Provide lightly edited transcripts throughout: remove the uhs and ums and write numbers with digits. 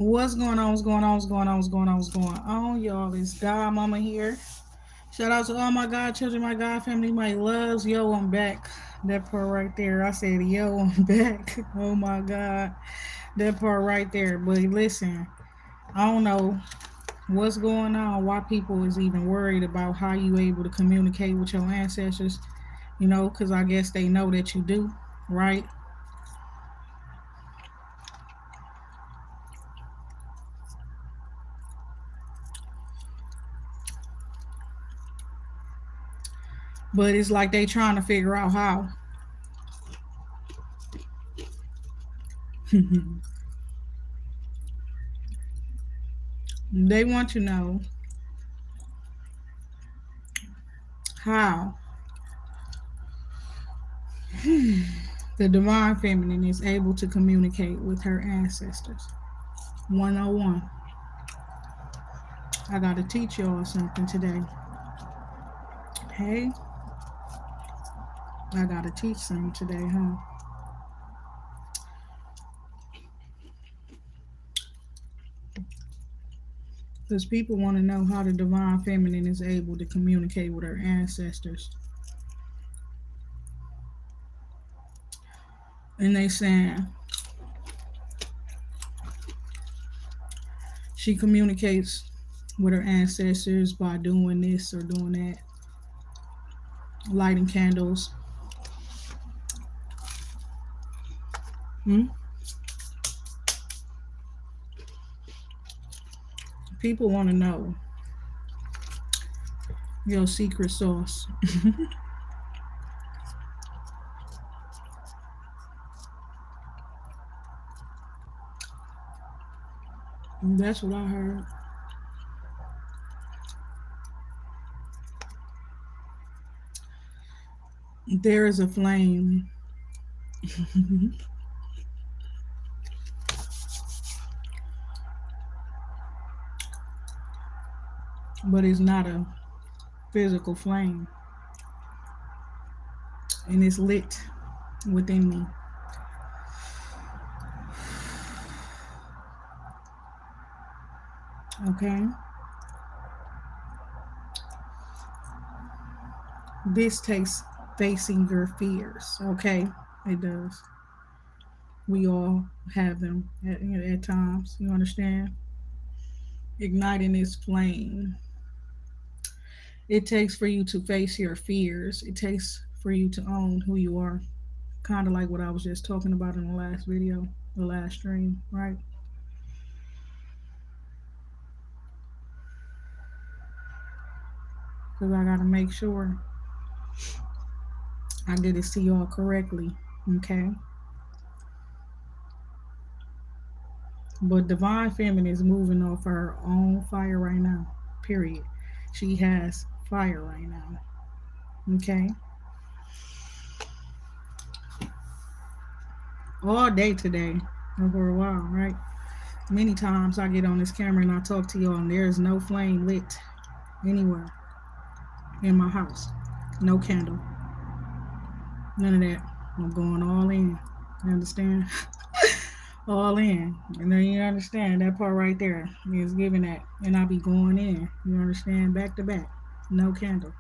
What's going on? What's going on? What's going on? What's going on? What's going on, y'all? It's God Mama here. Shout out to all my God children, my God family, my loves. Yo, I'm back. That part right there. I said, yo, I'm back. Oh my God. That part right there. But listen, I don't know what's going on, why people is even worried about how you able to communicate with your ancestors, because I guess they know that you do, right? But it's like they trying to figure out how. They want to know how the divine feminine is able to communicate with her ancestors. 101. I got to teach y'all something today. Hey, I got to teach something today, huh? Because people want to know how the divine feminine is able to communicate with her ancestors. And they saying she communicates with her ancestors by doing this or doing that, lighting candles. Hmm? People want to know your secret sauce. That's what I heard. There is a flame, but it's not a physical flame, and it's lit within me. Okay? This takes facing your fears. Okay? It does. We all have them at times. You understand? Igniting this flame. It takes for you to face your fears. It takes for you to own who you are. Kind of like what I was just talking about in the last video, the last stream, right? Because I got to make sure I did this to y'all correctly. Okay? But Divine Feminine is moving off her own fire right now. Period. She has fire right now. Okay? All day today. And for a while, right? Many times I get on this camera and I talk to y'all, and there is no flame lit anywhere in my house. No candle. None of that. I'm going all in. You understand? All in. And then you understand that part right there is giving that. And I be going in. You understand? Back to back. No candle.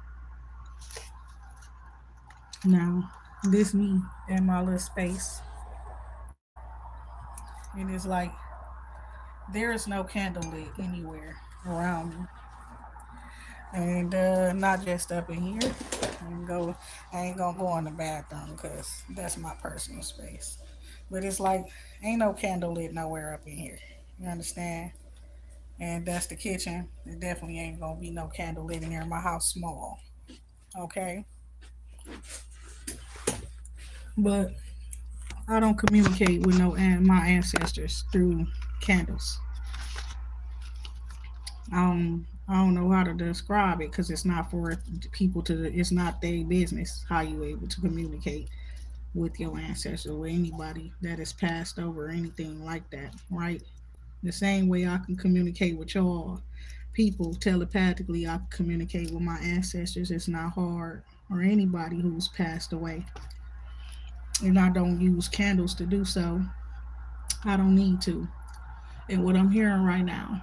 Now, this me in my little space. And it's like there is no candle lit anywhere around me. And not just up in here. I ain't gonna go in the bathroom because that's my personal space. But it's like ain't no candle lit nowhere up in here. You understand? And that's the kitchen. It definitely ain't gonna be no candle lit in here. My house small, okay? But I don't communicate with my ancestors through candles. I don't know how to describe it because it's not for people to. It's not their business how you able to communicate with your ancestors or anybody that has passed over or anything like that, right? The same way I can communicate with y'all people telepathically, I can communicate with my ancestors. It's not hard, or anybody who's passed away. And I don't use candles to do so. I don't need to. And what I'm hearing right now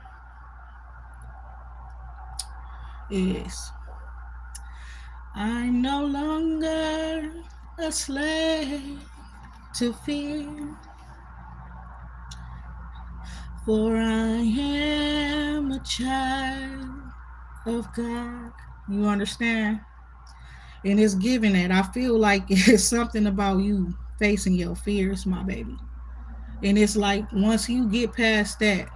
is I'm no longer a slave to fear, for I am a child of God. You understand? And it's giving that. I feel like it's something about you facing your fears, my baby. And it's like once you get past that,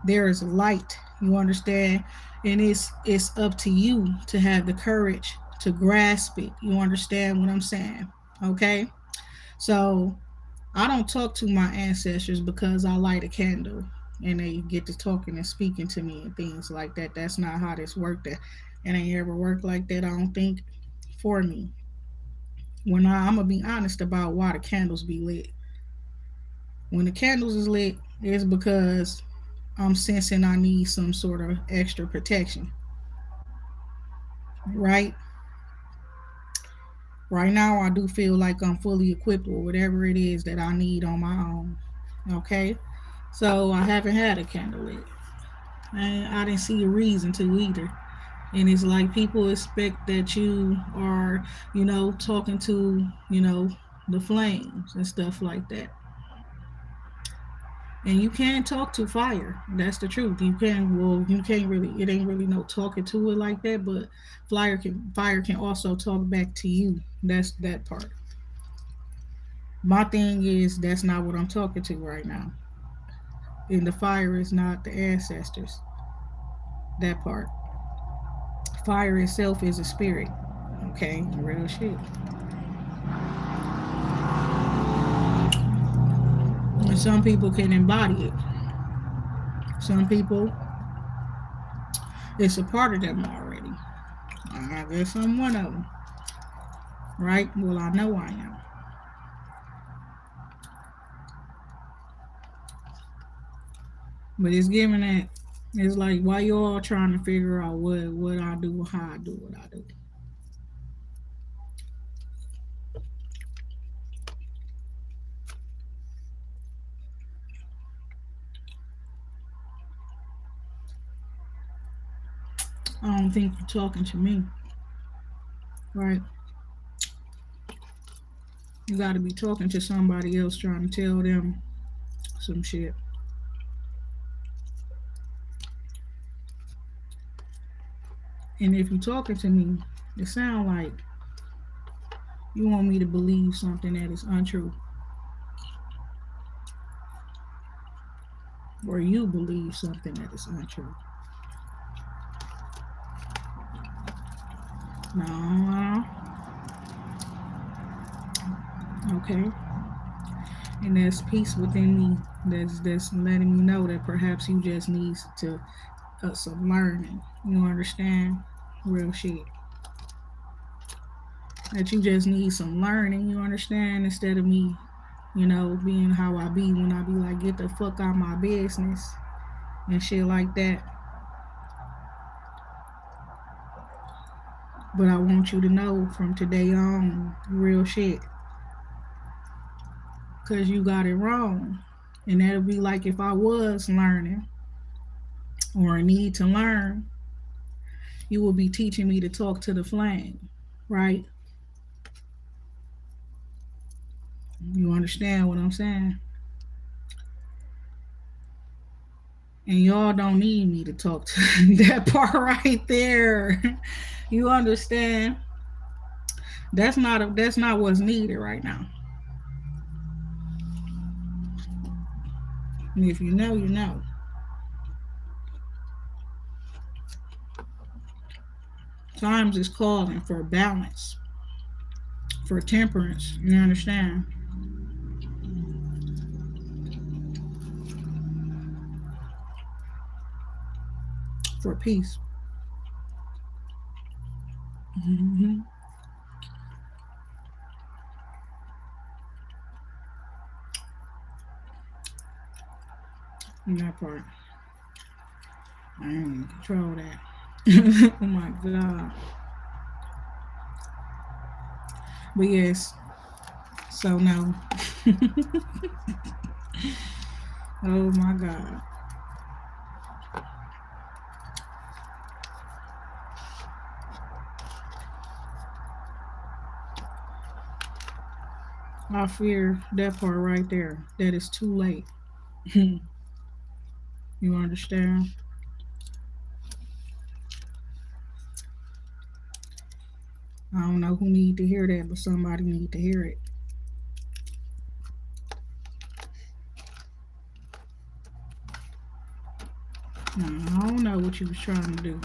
there is light. You understand? And it's up to you to have the courage to grasp it. You understand what I'm saying? Okay? So I don't talk to my ancestors because I light a candle and they get to talking and speaking to me and things like that. That's not how this worked. That it ain't ever worked like that, I don't think, for me. I'm gonna be honest about why the candles be lit. When the candles is lit, it's because I'm sensing I need some sort of extra protection. Right? Right now I do feel like I'm fully equipped with whatever it is that I need on my own. Okay? So I haven't had a candle lit. And I didn't see a reason to either. And it's like people expect that you are, talking to, the flames and stuff like that. And you can talk to fire. That's the truth. You can't really, it ain't really no talking to it like that, but fire can also talk back to you. That's that part. My thing is that's not what I'm talking to right now. And the fire is not the ancestors. That part. Fire itself is a spirit. Okay, real shit. And some people can embody it. Some people, it's a part of them already. I guess I'm one of them, right? Well, I know I am. But it's giving that. It's like why you all trying to figure out what I do, how I do what I do. I don't think you're talking to me, right? You got to be talking to somebody else, trying to tell them some shit. And if you're talking to me, it sounds like you want me to believe something that is untrue, or you believe something that is untrue. No, okay. And there's peace within me that's letting me know that perhaps you just need to some learning. You understand? Real shit. That you just need some learning. You understand? Instead of me, being how I be when I be like, get the fuck out my business and shit like that. But I want you to know from today on, real shit, because you got it wrong. And that'll be like if I was learning or a need to learn, you will be teaching me to talk to the flame, right? You understand what I'm saying? And y'all don't need me to talk to that part right there. You understand? That's not what's needed right now. And if you know, you know. Times is calling for balance, for temperance. You understand? For peace. Mm-hmm. In that part, I ain't in control that. Oh my god. But yes. So no. Oh my God. I fear that part right there. That is too late. You understand? I don't know who need to hear that, but somebody need to hear it. Now, I don't know what you was trying to do,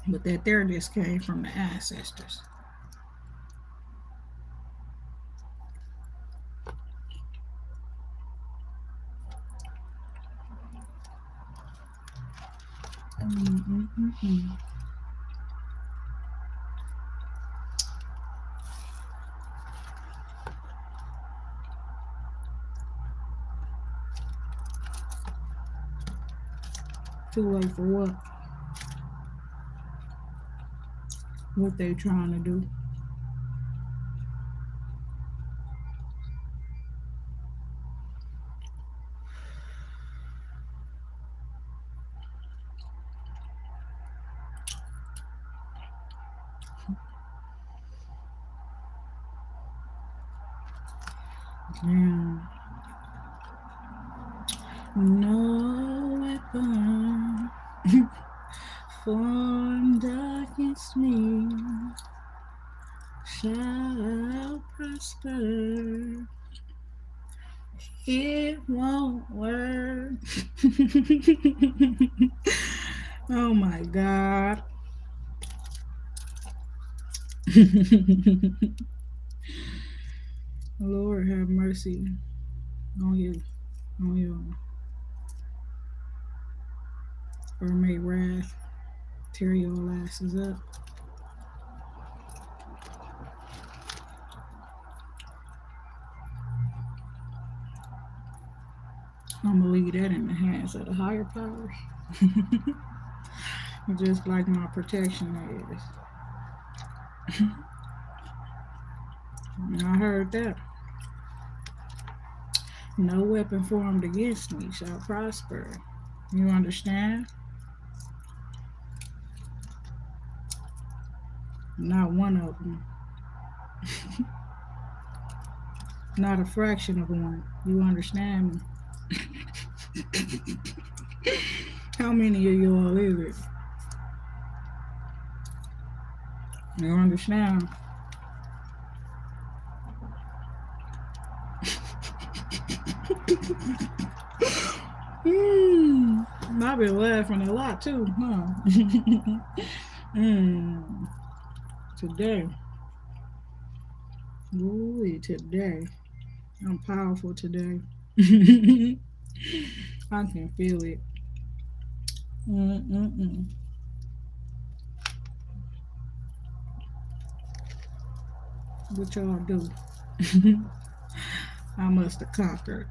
but that there just came from the ancestors. Mm-mm-mm-mm. Too late for what? What they trying to do? Yeah. No weapon formed against me shall prosper. It won't work. Oh my God. Lord have mercy on you, on your or may wrath tear your asses up. I'm gonna leave that in the hands of the higher powers. Just like my protection is. I heard that. No weapon formed against me shall prosper. You understand? Not one of them. Not a fraction of one. You understand me? How many of y'all is it? You understand? Mm, I've been laughing a lot too, huh? mm, today. Ooh, today. I'm powerful today. I can feel it. Mm-mm-mm. What y'all do? I must have conquered.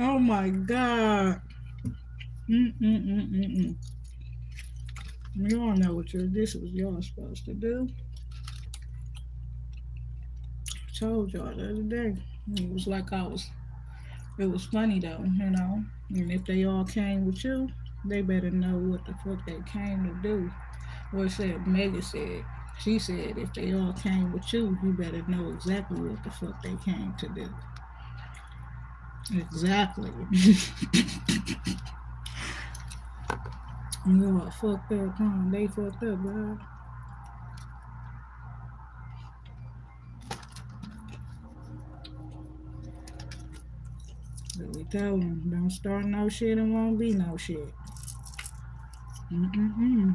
Oh my God. Mm-mm-mm-mm-mm. Y'all know what this was y'all supposed to do. I told y'all the other day. It was like it was funny though, you know. And if they all came with you, they better know what the fuck they came to do. What said Mega said. She said if they all came with you, you better know exactly what the fuck they came to do. Exactly. You all fucked up, huh? They fucked up, bro. But we told them, don't start no shit and won't be no shit. Mm-mm-mm.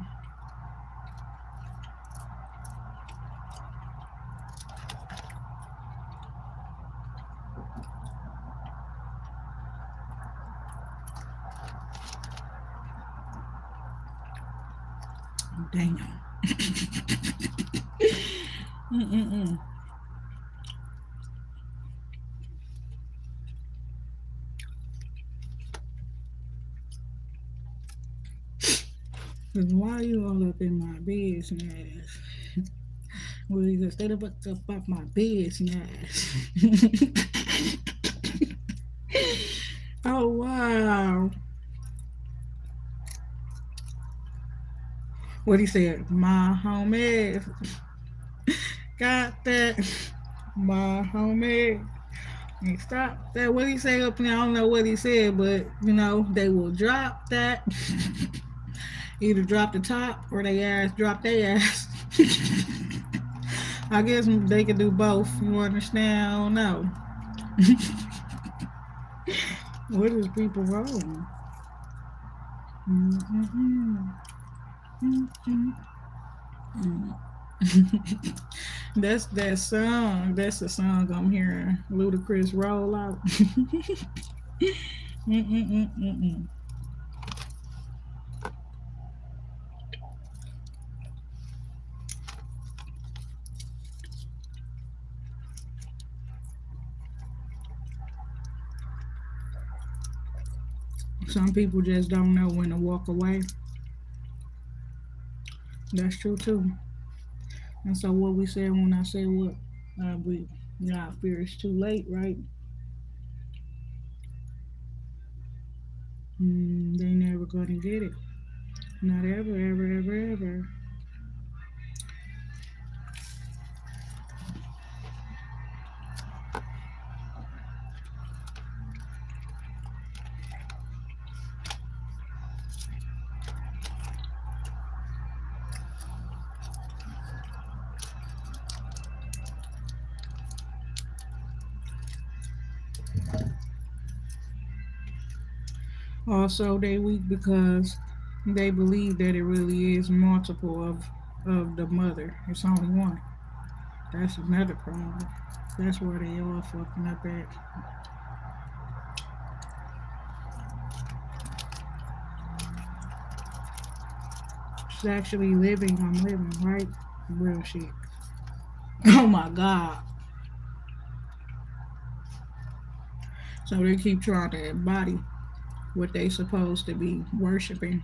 Damn. Mm-mm-mm. Cause why you all up in my business? Well, you just stay the fuck up my business. Oh wow. What he said? My homie got that. My homie. And stop that. What he say up there? I don't know what he said, but they will drop that. Either drop the top or they ass drop their ass. I guess they could do both. You understand? I don't know. What is people wrong? Mm-mm-mm. Mm-mm. That's that song. That's the song I'm hearing. Ludacris roll out. Mm-mm-mm-mm-mm. Some people just don't know when to walk away. That's true too. And so what we said when I said what we not fear it's too late, right? They never gonna get it. Not ever, ever, ever, ever. Also, they weak because they believe that it really is multiple of the mother. It's only one. That's another problem. That's where they all fucking up at. It's actually living. I'm living, right? Real shit. Oh my god. So they keep trying to embody what they supposed to be worshiping,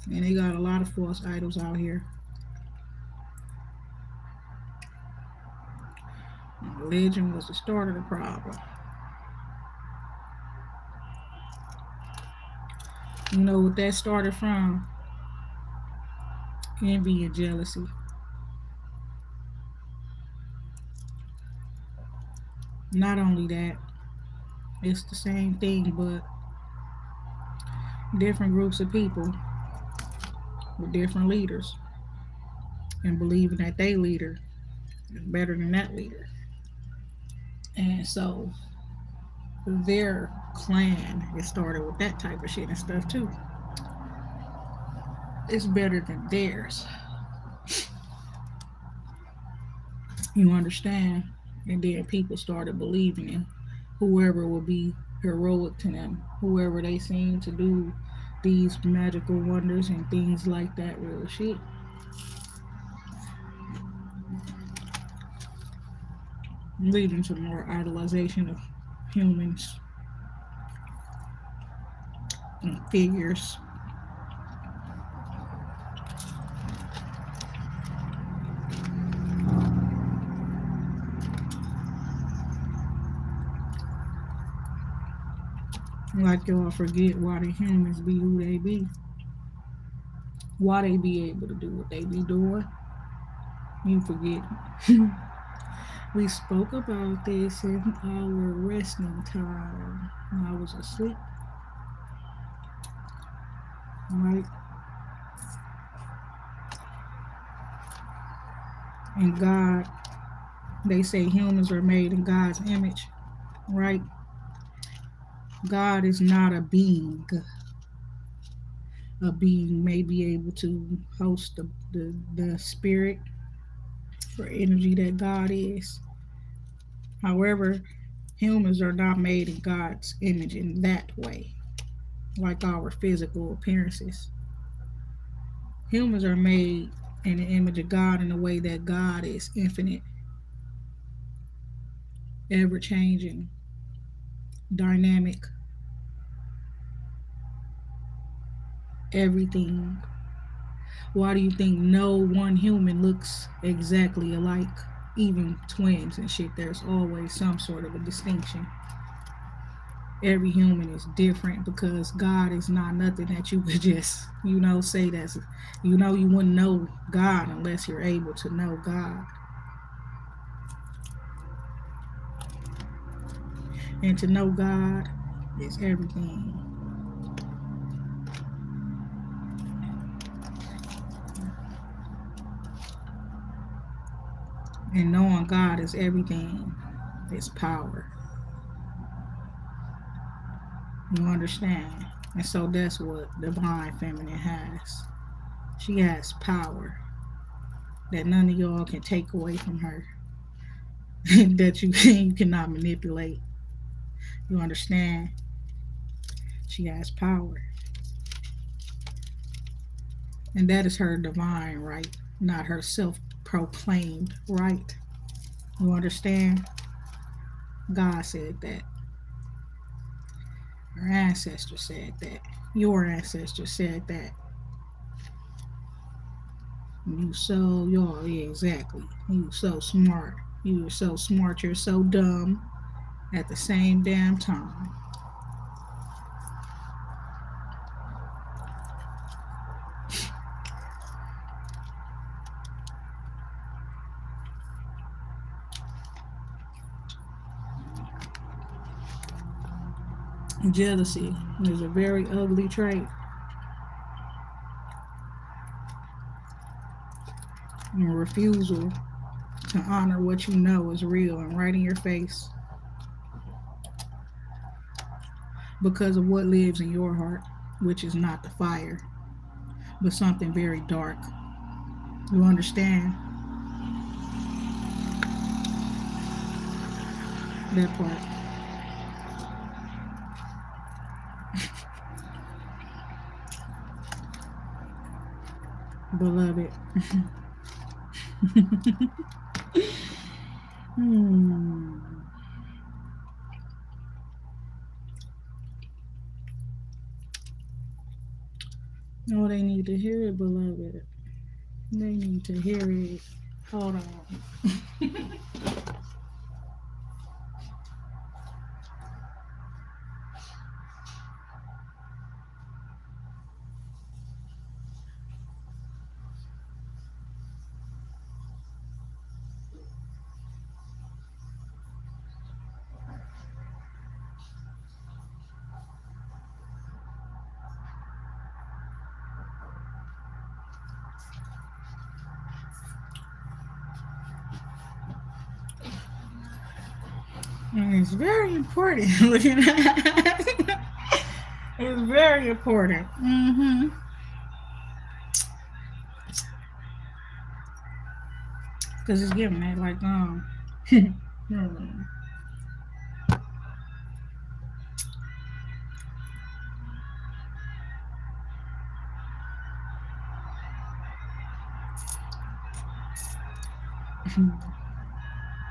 and they got a lot of false idols out here. Religion was the start of the problem. You know what that started from? Envy and jealousy. Not only that, it's the same thing, but different groups of people with different leaders and believing that they leader is better than that leader. And so their clan is started with that type of shit and stuff too. It's better than theirs. You understand? And then people started believing in whoever would be heroic to them, whoever they seem to do these magical wonders and things like that. Real shit. Leading to more idolization of humans and figures. Like y'all forget why the humans be who they be. Why they be able to do what they be doing. You forget. We spoke about this in our resting time when I was asleep. Right? And God, they say humans are made in God's image. Right? God is not a being. A being may be able to host the spirit or energy that God is. However, humans are not made in God's image in that way, like our physical appearances. Humans are made in the image of God in a way that God is infinite, ever changing, dynamic, everything. Why do you think no one human looks exactly alike? Even twins and shit, there's always some sort of a distinction. Every human is different because God is not nothing that you could just, say that's, you wouldn't know God unless you're able to know God. And to know God is everything. And knowing God is everything. It's power. You understand? And so that's what divine feminine has. She has power that none of y'all can take away from her. That you cannot manipulate. You understand? She has power. And that is her divine right, not her self proclaimed right. You understand? God said that. Her ancestor said that. Your ancestor said that. You so y'all, yeah, exactly. You so smart. You are so smart, you're so dumb at the same damn time. Jealousy is a very ugly trait. And refusal to honor what you know is real and right in your face because of what lives in your heart, which is not the fire, but something very dark. You understand that part, beloved. Hmm. Oh, they need to hear it, beloved. They need to hear it. Hold on. And it's very important. Looking at it's very important. Because it's giving that like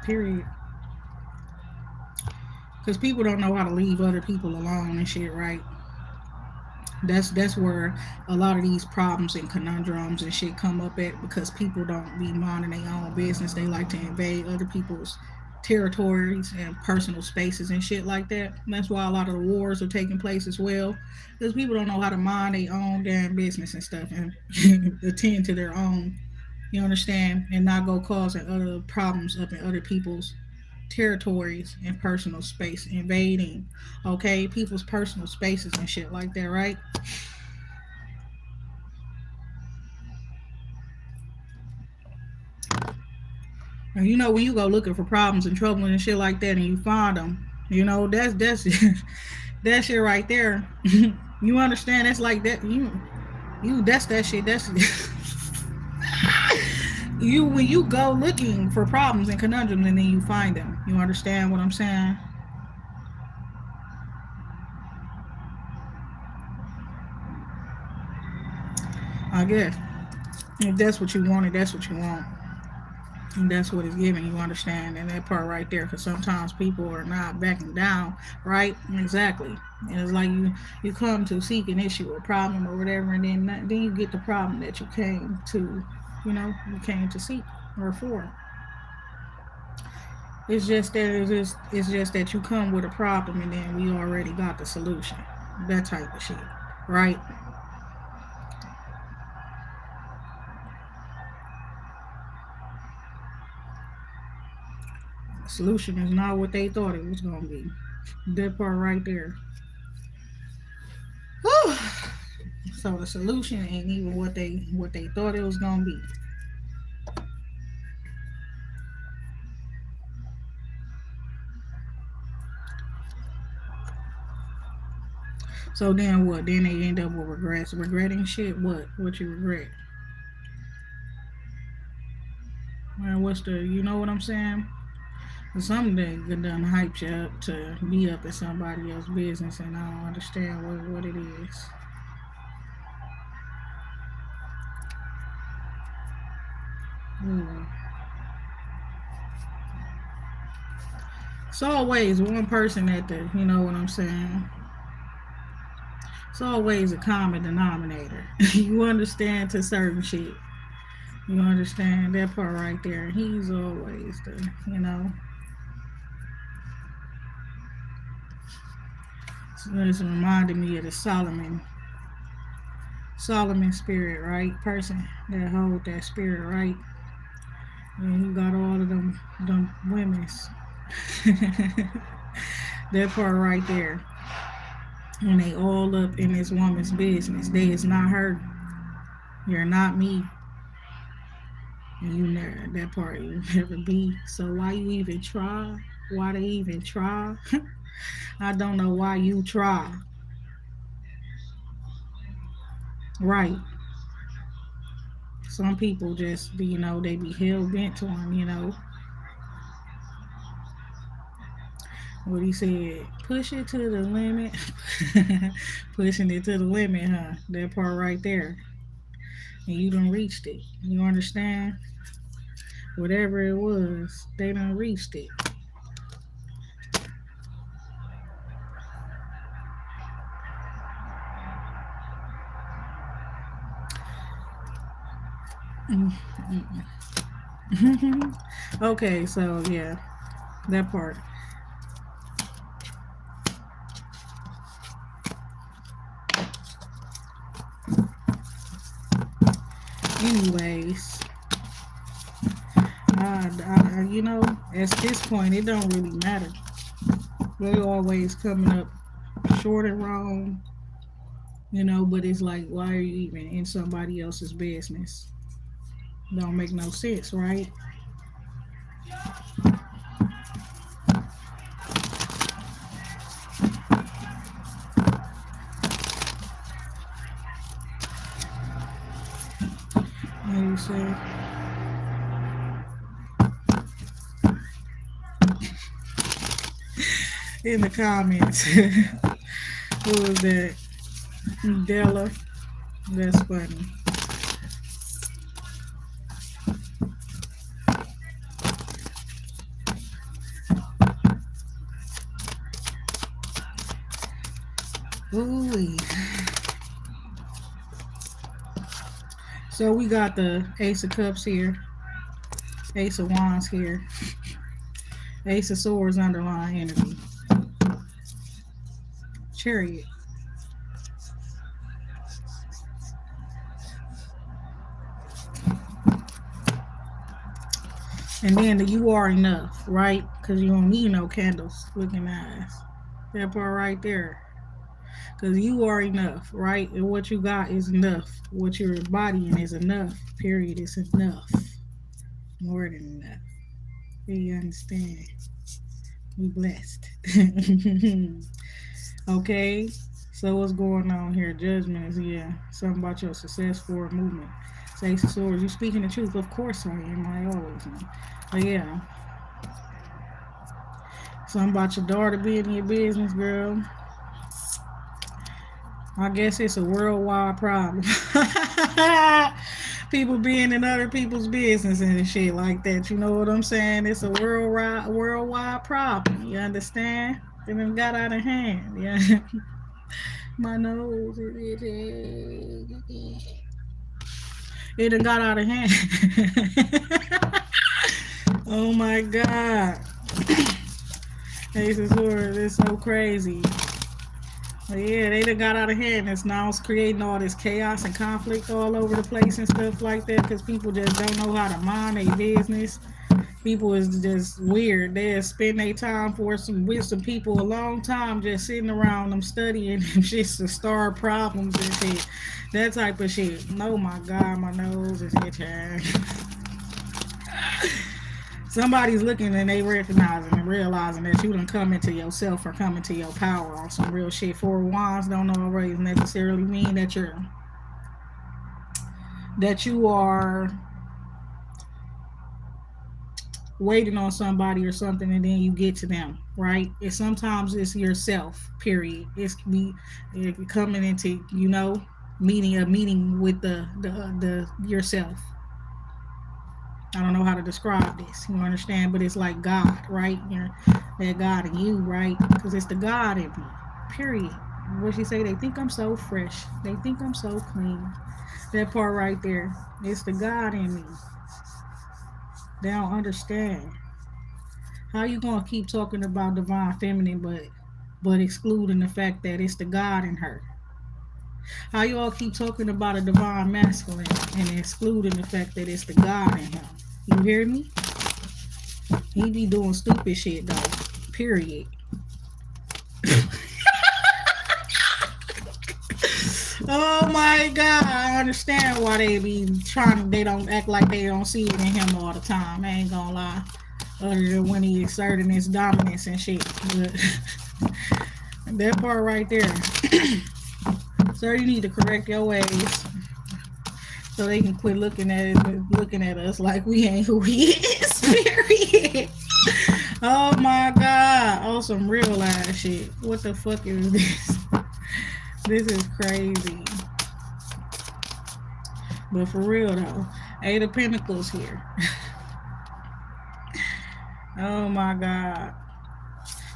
period. Because people don't know how to leave other people alone and shit, right? That's where a lot of these problems and conundrums and shit come up at because people don't be minding their own business. They like to invade other people's territories and personal spaces and shit like that. And that's why a lot of the wars are taking place as well. Because people don't know how to mind their own damn business and stuff and attend to their own, you understand, and not go causing other problems up in other people's territories and personal space, invading, okay, people's personal spaces and shit like that, right? And when you go looking for problems and trouble and shit like that, and you find them, that's that shit right there. You understand? That's like that. You that's that shit. That's you when you go looking for problems and conundrums and then you find them. You understand what I'm saying? I guess if that's what you wanted, that's what you want. And that's what it's giving, you understand, and that part right there, because sometimes people are not backing down, right? Exactly. And it's like you come to seek an issue or problem or whatever, and then you get the problem that you came to, you came to seek or for. It's just that you come with a problem and then we already got the solution. That type of shit, right? The solution is not what they thought it was gonna be. That part right there. Whew. So the solution ain't even what they thought it was gonna be. So then what? Then they end up with regrets, regretting shit. What you regret? Man, what's the? You know what I'm saying? Something that done hyped you up to be up in somebody else's business, and I don't understand what it is. Ooh. It's always one person at the. You know what I'm saying? It's always a common denominator. You understand to certain shit. You understand that part right there. He's always the. It's reminding me of the Solomon spirit, right? Person that hold that spirit, right? And you got all of them women's. That part right there. And they all up in this woman's business. They is not her. You're not me. And you never that part you never be. So why you even try? Why they even try? I don't know why you try. Right. Some people just be, they be hell bent on, what he said, push it to the limit. Pushing it to the limit, huh? That part right there. And you done reached it. You understand? Whatever it was, they done reached it. Okay, so yeah, that part. Anyways, at this point, it don't really matter. They always coming up short and wrong, but it's like, why are you even in somebody else's business? Don't make no sense, right? What you say? In the comments. Who was that? Della. That's funny. Ooh. So we got the Ace of Cups here, Ace of Wands here, Ace of Swords underlying energy, Chariot, and then the You Are Enough, right? Because you don't need no candles looking eyes. That part right there. Because you are enough, right? And what you got is enough. What you're embodying is enough. Period. It's enough. More than enough. Do you understand? We blessed. Okay. So what's going on here? Judgment is, yeah, something about your success forward movement. Say Swords, you speaking the truth. Of course I am. I always am. But yeah, something about your daughter being in your business, girl. I guess it's a worldwide problem. People being in other people's business and shit like that. You know what I'm saying? It's a worldwide problem. You understand? It done got out of hand. Yeah. My nose is itching. It done got out of hand. Oh my God. Ace of Swords. It's so crazy. But yeah, they done got out of hand. It's now it's creating all this chaos and conflict all over the place and stuff like that because people just don't know how to mind their business. People is just weird. They spend their time for some with some people a long time just sitting around them studying and just to start problems and shit. That type of shit. Oh my god, my nose is itching. Somebody's looking and they recognizing and realizing that you done come into yourself or come into your power on some real shit. Four wands don't always necessarily mean that you are waiting on somebody or something and then you get to them, right? It's yourself, period. It's me coming into, meeting a meeting with the yourself. I don't know how to describe this. You understand? But it's like God, right? That God in you, right? Because it's the God in me. Period. What she say? They think I'm so fresh. They think I'm so clean. That part right there. It's the God in me. They don't understand. How you gonna keep talking about divine feminine, but excluding the fact that it's the God in her? How you all keep talking about a divine masculine and excluding the fact that it's the God in him? You hear me? He be doing stupid shit though. Period. Oh my god, I understand why they be trying. They don't act like they don't see it in him all the time. I ain't gonna lie. Other than when he exerting his dominance and shit. But that part right there. Sir, you need to correct your ways so they can quit looking at us like we ain't who he is. Period. Oh my god. Oh, some real ass shit. What the fuck is this? This is crazy. But for real though, Eight of Pentacles here. Oh my god.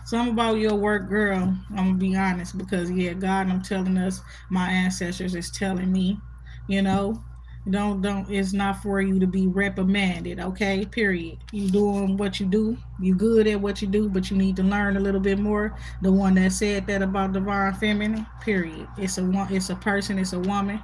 Something about your work, girl. I'm gonna be honest because yeah, God, I'm telling us, my ancestors is telling me, you know, don't. It's not for you to be reprimanded, okay? Period. You doing what you do. You good at what you do, but you need to learn a little bit more. The one that said that about divine feminine, period. It's a one. It's a person. It's a woman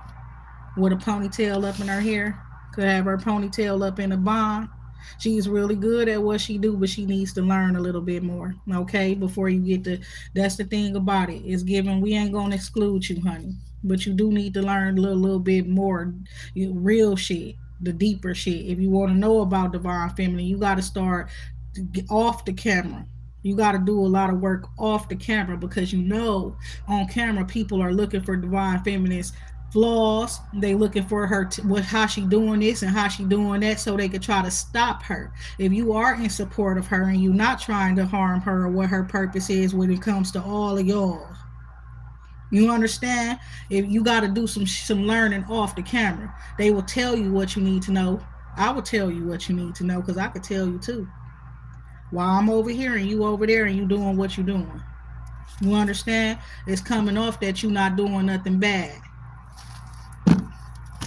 with a ponytail up in her hair. Could have her ponytail up in a bun. She's really good at what she do, but she needs to learn a little bit more. Okay, before you get to. That's the thing about it. It's given. We ain't gonna exclude you, honey, but you do need to learn a little bit more, real shit, the deeper shit. If you want to know about divine feminine, you got to start off the camera. You got to do a lot of work off the camera because on camera people are looking for divine feminists flaws. They looking for her how she doing this and how she doing that so they could try to stop her. If you are in support of her and you not trying to harm her or what her purpose is when it comes to all of y'all, you understand? If you got to do some learning off the camera, they will tell you what you need to know. I will tell you what you need to know because I could tell you too. While I'm over here and you over there and you doing what you doing. You understand? It's coming off that you not doing nothing bad.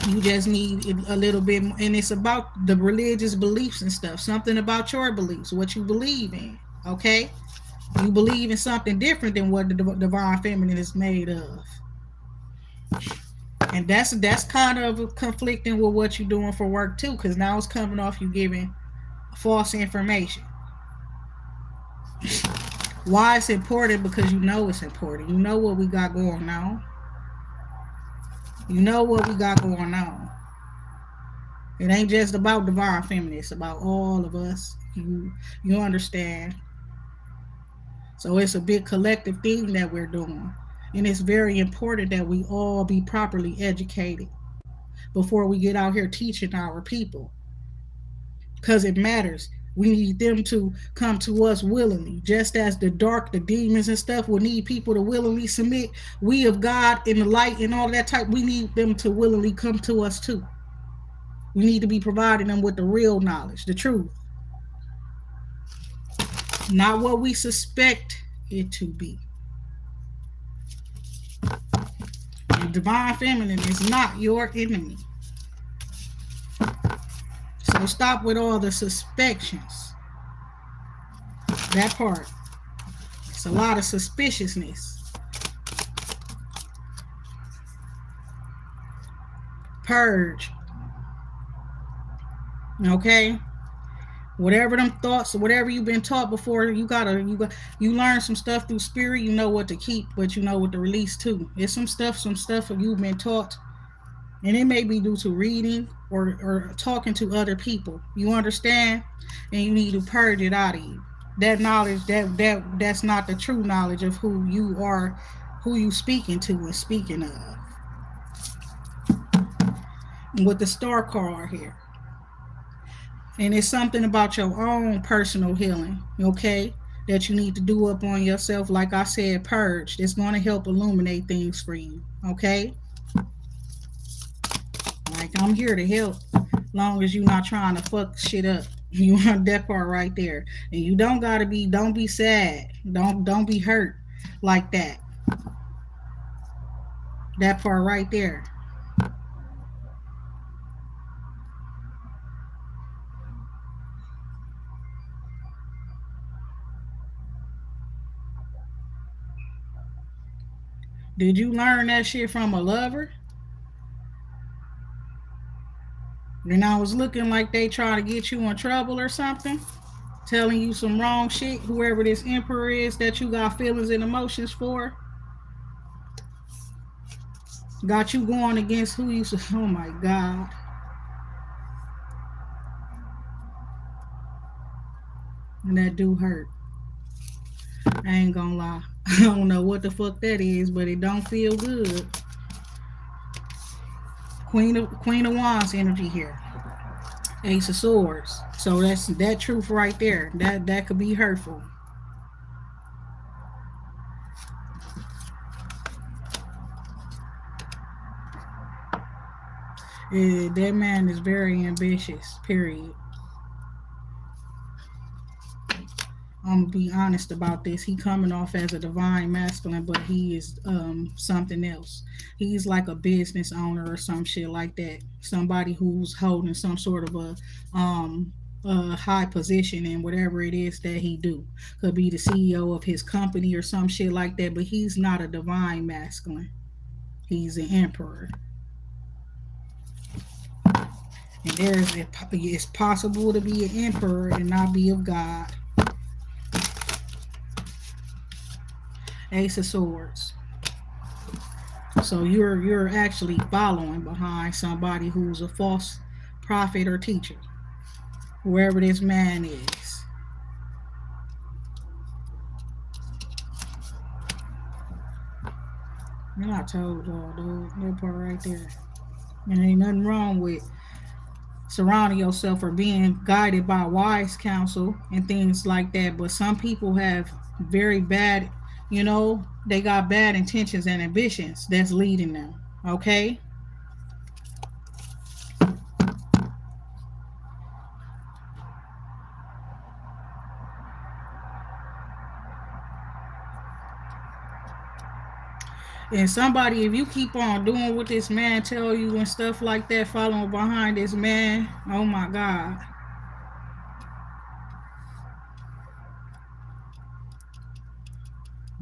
You just need a little bit more, and it's about the religious beliefs and stuff. Something about your beliefs, what you believe in. Okay? You believe in something different than what the divine feminine is made of. And that's kind of conflicting with what you're doing for work too, because now it's coming off you giving false information. Why it's important? Because you know it's important. You know what we got going on. You know what we got going on. It ain't just about divine feminine. It's about all of us. You understand? So it's a big collective thing that we're doing. And it's very important that we all be properly educated before we get out here teaching our people. Because it matters. We need them to come to us willingly. Just as the demons and stuff will need people to willingly submit. We of God in the light and all that type, we need them to willingly come to us too. We need to be providing them with the real knowledge, the truth. Not what we suspect it to be. The divine feminine is not your enemy. So stop with all the suspicions. That part. It's a lot of suspiciousness. Purge. Okay? Whatever them thoughts, whatever you've been taught before, you learn some stuff through spirit. You know what to keep, but you know what to release too. It's some stuff you've been taught, and it may be due to reading or talking to other people. You understand, and you need to purge it out of you. That knowledge, that's not the true knowledge of who you are, who you speaking to and speaking of. With the star card here, and it's something about your own personal healing, okay, that you need to do up on yourself. Like I said, purge. It's going to help illuminate things for you, okay. Like, I'm here to help, long as you're not trying to fuck shit up. You want that part right there, and you don't be sad, don't be hurt like that. That part right there. Did you learn that shit from a lover? And I was looking like they try to get you in trouble or something, telling you some wrong shit, whoever this emperor is that you got feelings and emotions for, got you going against who you. Oh my God. And that do hurt. I ain't gonna lie. I don't know what the fuck that is, but it don't feel good. Queen of Wands energy here. Ace of Swords. So that's that truth right there. That could be hurtful. That man is very ambitious. Period. I'm gonna be honest about this. He coming off as a divine masculine, but he is something else. He's like a business owner or some shit like that. Somebody who's holding some sort of a high position in whatever it is that he do. Could be the CEO of his company or some shit like that. But he's not a divine masculine. He's an emperor. And it's possible to be an emperor and not be of God. Ace of Swords. So you're actually following behind somebody who's a false prophet or teacher, whoever this man is. And I told y'all, dude, that part right there. And ain't nothing wrong with surrounding yourself or being guided by wise counsel and things like that. But some people have very bad, they got bad intentions and ambitions that's leading them. Okay? And somebody, if you keep on doing what this man tell you and stuff like that, following behind this man, oh my God.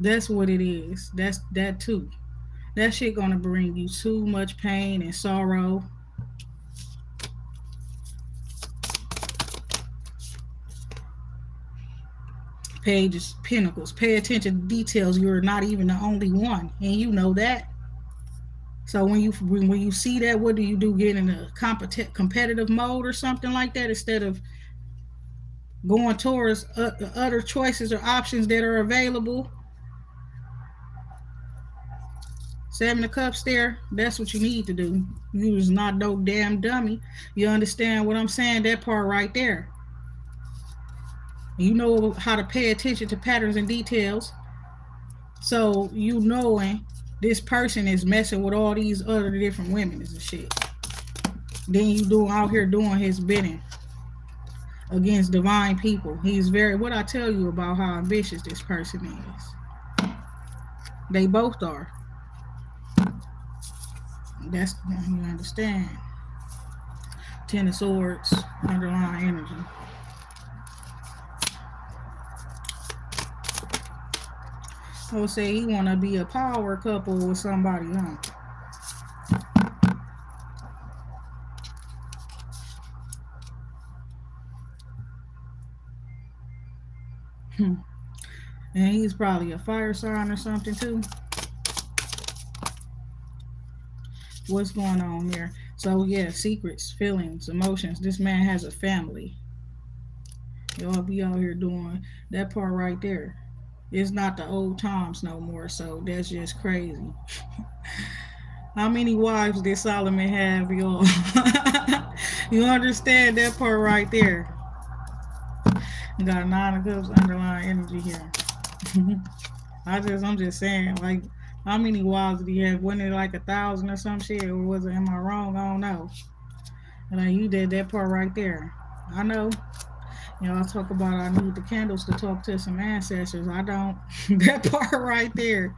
That's what it is. That's that too. That shit gonna bring you too much pain and sorrow. Pages, Pentacles. Pay attention to details. You're not even the only one, and you know that. So when you see that, what do? Get in a competitive mode or something like that instead of going towards other choices or options that are available. Seven of Cups there. That's what you need to do. You is not no damn dummy. You understand what I'm saying? That part right there. You know how to pay attention to patterns and details. So you knowing this person is messing with all these other different women and shit. Then you out here doing his bidding against divine people. He's very, what I tell you about how ambitious this person is. They both are. That's, you understand. Ten of Swords, underlying energy. I would say he wanna be a power couple with somebody, huh? Hmm. And he's probably a fire sign or something too. What's going on here? So yeah, secrets, feelings, emotions. This man has a family. Y'all be out here doing that part right there. It's not the old times no more, so that's just crazy. How many wives did Solomon have, y'all? You understand that part right there? You got nine of cups underlying energy here. I'm just saying, like, how many wives do you have? Wasn't it like 1,000 or some shit, or was it? Am I wrong? I don't know. And like, you did that part right there. I know. You know, I talk about I need the candles to talk to some ancestors. I don't. That part right there.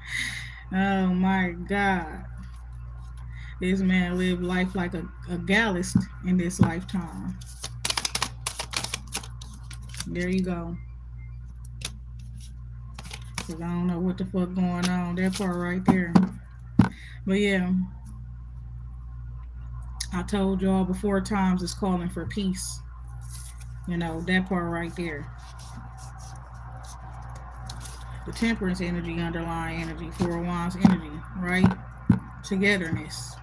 Oh my God. This man lived life like a Gallist in this lifetime. There you go. Cause I don't know what the fuck going on. That part right there. But yeah, I told y'all before times is calling for peace. You know, that part right there. The temperance energy, underlying energy, four of wands energy, right? Togetherness,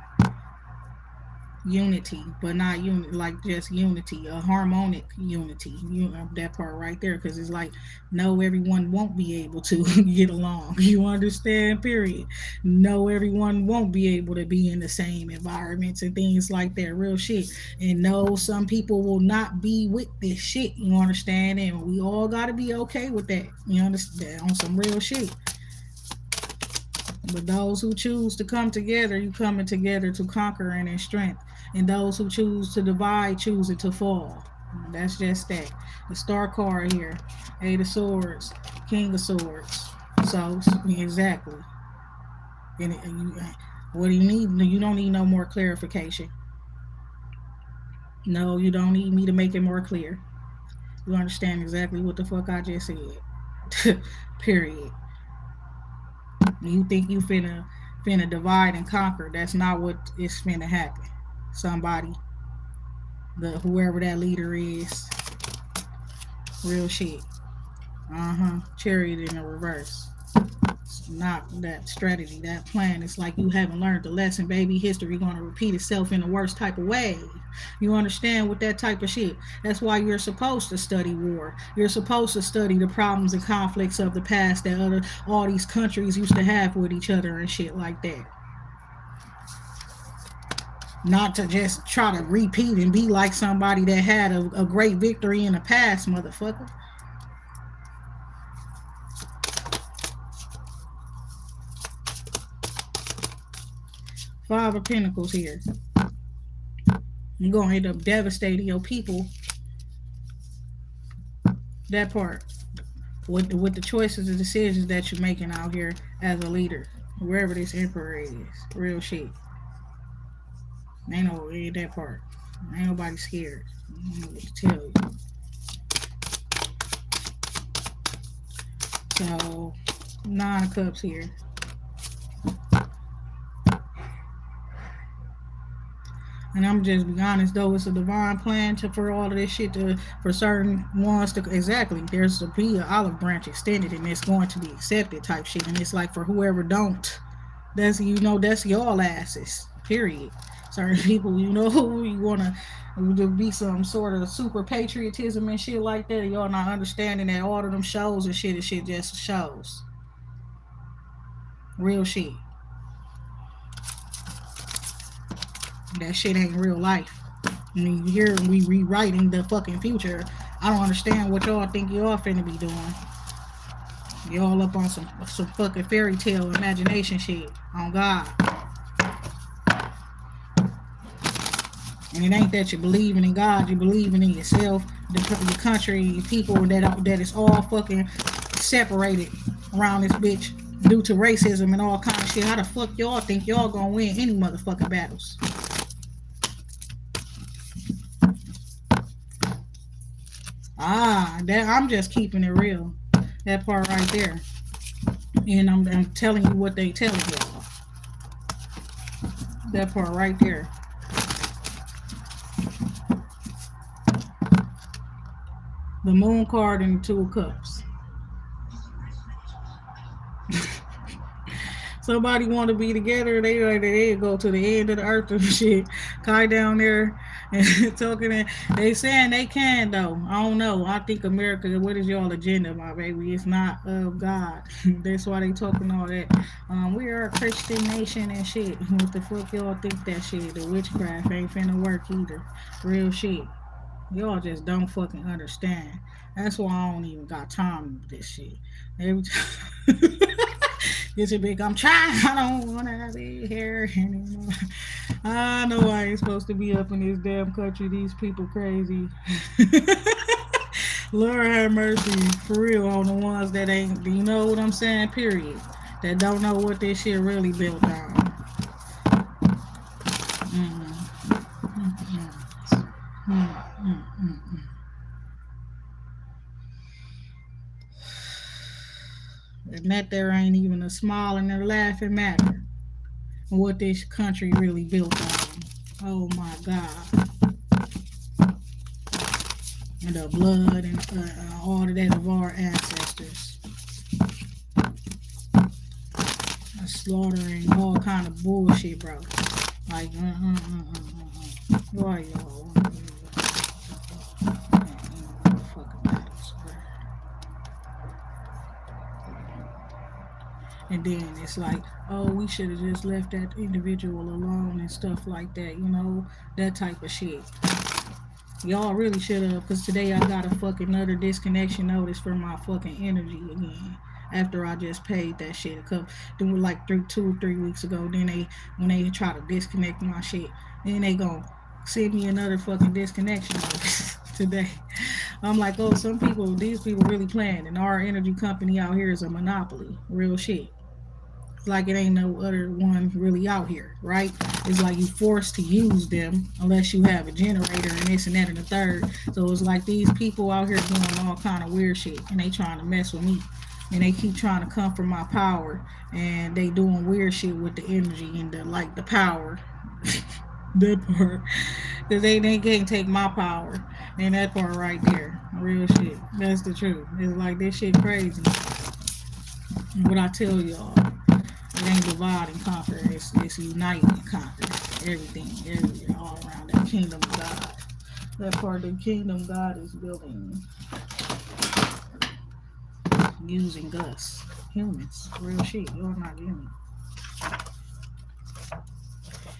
unity, but not like just unity, a harmonic unity. That part right there, because it's like, no, everyone won't be able to get along. You understand? Period. No, everyone won't be able to be in the same environments and things like that. Real shit. And no, some people will not be with this shit. You understand? And we all got to be okay with that. You understand? On some real shit. But those who choose to come together, you coming together to conquer and in strength. And those who choose to divide, choose it to fall. That's just that. The star card here, Eight of Swords, King of Swords. So exactly. What do you need? You don't need no more clarification. No, you don't need me to make it more clear. You understand exactly what the fuck I just said. Period. You think you finna divide and conquer? That's not what is finna happen. Somebody, the whoever that leader is, real shit. Chariot in the reverse. It's not that strategy, that plan. It's like you haven't learned the lesson, baby. History gonna repeat itself in the worst type of way. You understand with that type of shit. That's why you're supposed to study war. You're supposed to study the problems and conflicts of the past that all these countries used to have with each other and shit like that. Not to just try to repeat and be like somebody that had a great victory in the past, motherfucker. Five of Pentacles here. You're gonna end up devastating your people. That part. With the choices and decisions that you're making out here as a leader. Wherever this emperor is. Real shit. Ain't that part. Ain't nobody scared. I don't know what to tell you. So, Nine of Cups here. And I'm just be honest though, it's a divine plan for all of this shit for certain ones to exactly. There's to be an olive branch extended and it's going to be accepted type shit. And it's like for whoever don't, that's y'all asses. Period. Certain people, you wanna to be some sort of super patriotism and shit like that. Y'all not understanding that all of them shows and shit just shows. Real shit. That shit ain't real life. When you hear we rewriting the fucking future, I don't understand what y'all think y'all finna be doing. Y'all up on some fucking fairy tale imagination shit. On God. And it ain't that you're believing in God, you're believing in yourself, your country, your people, that is all fucking separated around this bitch due to racism and all kind of shit. How the fuck y'all think y'all gonna win any motherfucking battles? That I'm just keeping it real. That part right there. And I'm telling you what they telling y'all. That part right there. The moon card and the two of cups. Somebody want to be together, they go to the end of the earth and shit. Kai down there and talking. They saying they can though. I don't know. I think America. What is y'all agenda, my baby? It's not of God. That's why they talking all that. We are a Christian nation and shit. What the fuck y'all think that shit? The witchcraft ain't finna work either. Real shit. Y'all just don't fucking understand. That's why I don't even got time for this shit. Every time it's a big, I'm trying. I don't want to be here anymore. I know I ain't supposed to be up in this damn country. These people crazy. Lord have mercy, for real, on the ones that ain't. You know what I'm saying? Period. That don't know what this shit really built on. Mm-mm. Mm-mm. Mm-mm. And that there ain't even a smile and a laughing matter. What this country really built on. Oh my God. And the blood and all of that of our ancestors. Slaughtering all kind of bullshit, bro. Like, why y'all? Fucking battles, bro. And then it's like, oh, we should have just left that individual alone and stuff like that, that type of shit. Y'all really should have, because today I got a fucking another disconnection notice for my fucking energy again. After I just paid that shit a couple, then like 2 or 3 weeks ago. Then when they try to disconnect my shit, then they gon' send me another fucking disconnection notice today. I'm like, oh, these people really playing, and our energy company out here is a monopoly, real shit. Like it ain't no other one really out here, right? It's like you forced to use them unless you have a generator and this and that and the third. So it's like these people out here doing all kind of weird shit and they trying to mess with me. And they keep trying to come from my power and they doing weird shit with the energy and the power. That part. Cause they can't take my power. And that part right there. Real shit. That's the truth. It's like this shit crazy. And what I tell y'all. It ain't divide and conquer. It's unite and conquer everything, everywhere, all around that kingdom of God. That part of the kingdom God is building using us, humans, real shit. You're not getting it.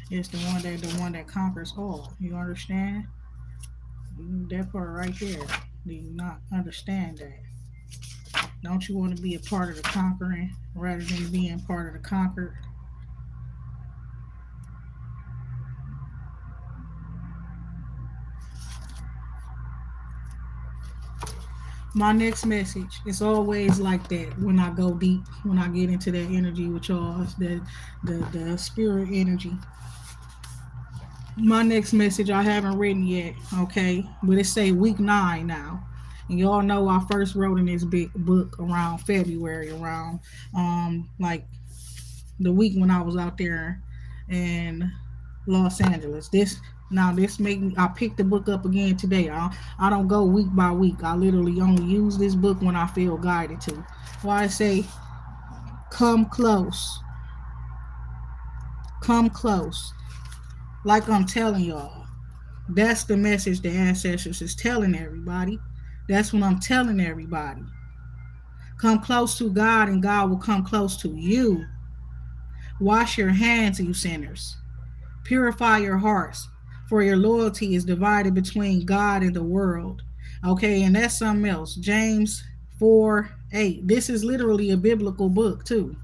It's the one that conquers all. You understand? That part right there. Do you not understand that? Don't you want to be a part of the conquering rather than being part of the conquered? My next message, it's always like that when I go deep, when I get into that energy with y'all, the spirit energy. My next message I haven't written yet, okay, but it say week 9 now, and y'all know I first wrote in this big book around February, around like the week when I was out there in Los Angeles. This make me. I picked the book up again today. I don't go week by week. I literally only use this book when I feel guided to. Why I say, come close, come close. Like I'm telling y'all, that's the message the ancestors is telling everybody. That's what I'm telling everybody. Come close to God, and God will come close to you. Wash your hands, you sinners. Purify your hearts, for your loyalty is divided between God and the world. Okay, and that's something else. James 4:8. This is literally a biblical book, too.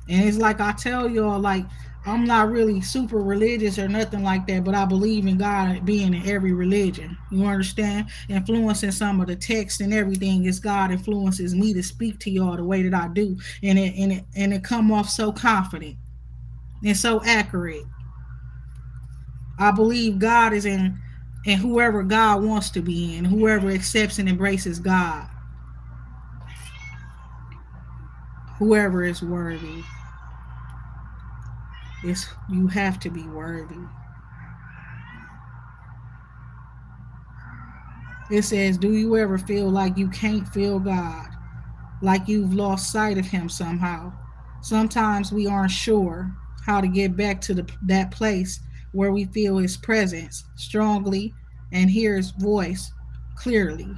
And it's like I tell y'all, like, I'm not really super religious or nothing like that, but I believe in God being in every religion. You understand? Influencing some of the text and everything is God influences me to speak to y'all the way that I do. And it come off so confident and so accurate. I believe God is in whoever God wants to be in, whoever accepts and embraces God, Whoever is worthy, it's you have to be worthy. It says, do you ever feel like you can't feel God? Like you've lost sight of him somehow? Sometimes we aren't sure how to get back to that place where we feel his presence strongly and hear his voice clearly.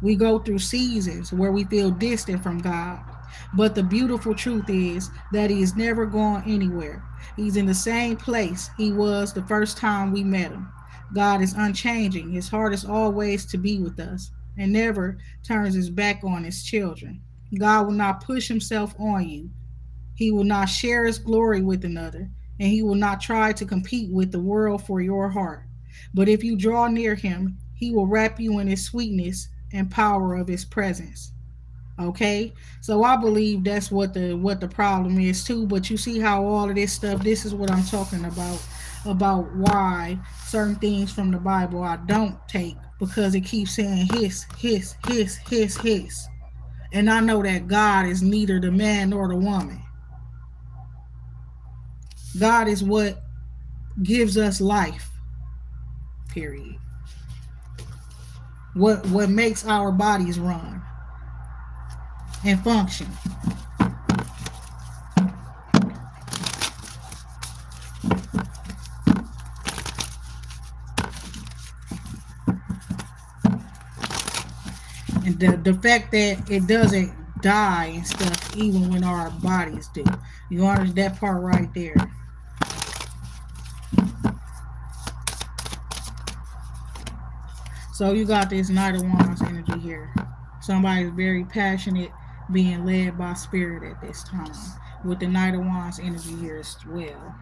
We go through seasons where we feel distant from God. But the beautiful truth is that he is never gone anywhere. He's in the same place he was the first time we met him. God is unchanging. His heart is always to be with us and never turns his back on his children. God will not push himself on you. He will not share his glory with another, and he will not try to compete with the world for your heart. But if you draw near him, he will wrap you in his sweetness and power of his presence. Okay? So I believe that's what the problem is too. But you see how all of this stuff, this is what I'm talking about why certain things from the Bible I don't take because it keeps saying his. And I know that God is neither the man nor the woman. God is what gives us life. Period. What makes our bodies run and function. And the fact that it doesn't die and stuff even when our bodies do. You honor that part right there. So you got this Knight of Wands energy here. Somebody's very passionate, being led by spirit at this time. With the Knight of Wands energy here as well.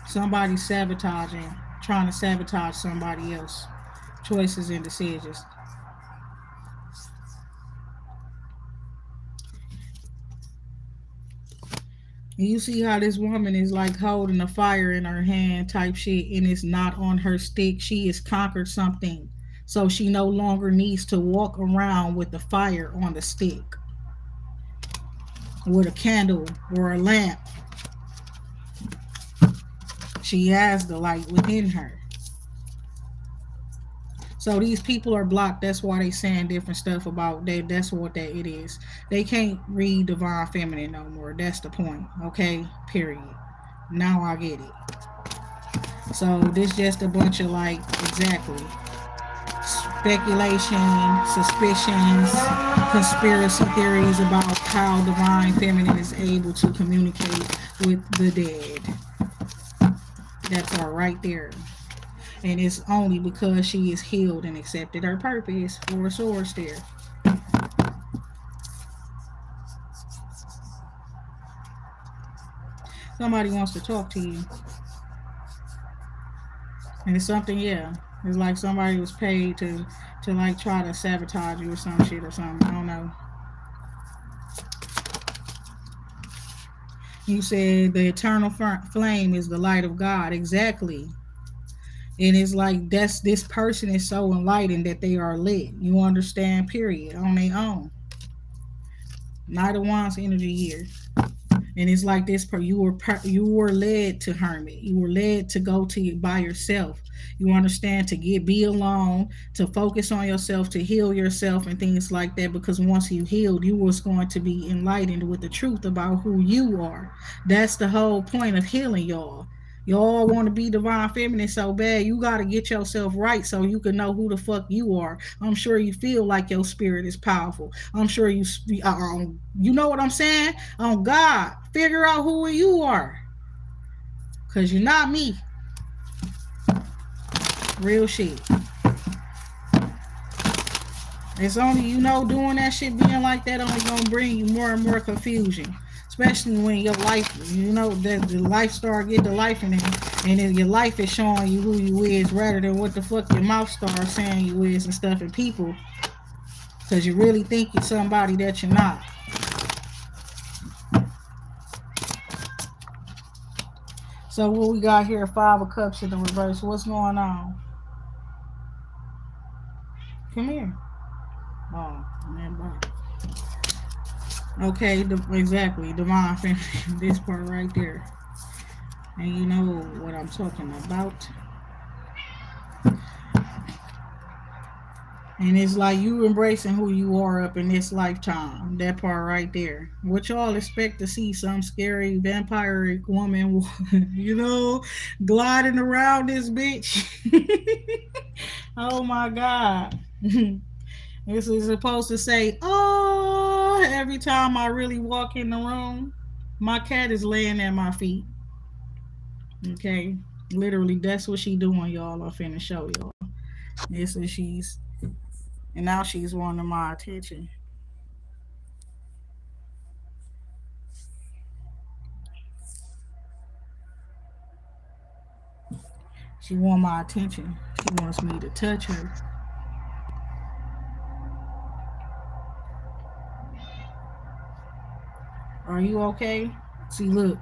Somebody's sabotaging, trying to sabotage somebody else. Choices and decisions. And you see how this woman is like holding a fire in her hand type shit and it's not on her stick. She has conquered something. So she no longer needs to walk around with the fire on the stick. With a candle or a lamp. She has the light within her. So these people are blocked. That's why they saying different stuff about that. That's what that it is. They can't read divine feminine no more. That's the point. Okay. Period. Now I get it. So this just a bunch of like exactly speculation, suspicions, conspiracy theories about how divine feminine is able to communicate with the dead. That part right there. And it's only because she is healed and accepted her purpose. Four swords there. Somebody wants to talk to you. And it's something, yeah. It's like somebody was paid to like try to sabotage you or some shit or something. I don't know. You said the eternal flame is the light of God. Exactly. And it's like this person is so enlightened that they are lit. You understand, period, on their own. Knight of Wands energy here. And it's like this: you were led to hermit. You were led to go to by yourself. You understand, to be alone, to focus on yourself, to heal yourself, and things like that. Because once you healed, you was going to be enlightened with the truth about who you are. That's the whole point of healing, y'all. Y'all want to be divine feminine so bad, you got to get yourself right so you can know who the fuck you are. I'm sure you feel like your spirit is powerful. I'm sure you know what I'm saying? On God, figure out who you are. Because you're not me. Real shit. It's only, doing that shit, being like that, only gonna bring you more and more confusion. Especially when your life, that the life start get the life in it, and then your life is showing you who you is rather than what the fuck your mouth starts saying you is and stuff, and people, because you really think you're somebody that you're not. So what we got here, Five of Cups in the reverse. What's going on? Come here. Oh, man, bye. Okay, exactly, divine feminine. This part right there, and you know what I'm talking about. And it's like you embracing who you are up in this lifetime. That part right there. What y'all expect to see some scary vampiric woman, gliding around this bitch? Oh my god. This is supposed to say, oh, every time I really walk in the room. My cat is laying at my feet. Okay. Literally, that's what she doing, y'all. I'm finna show y'all. This is and now she's wanting my attention. She want my attention. She wants me to touch her. Are you okay? See, look.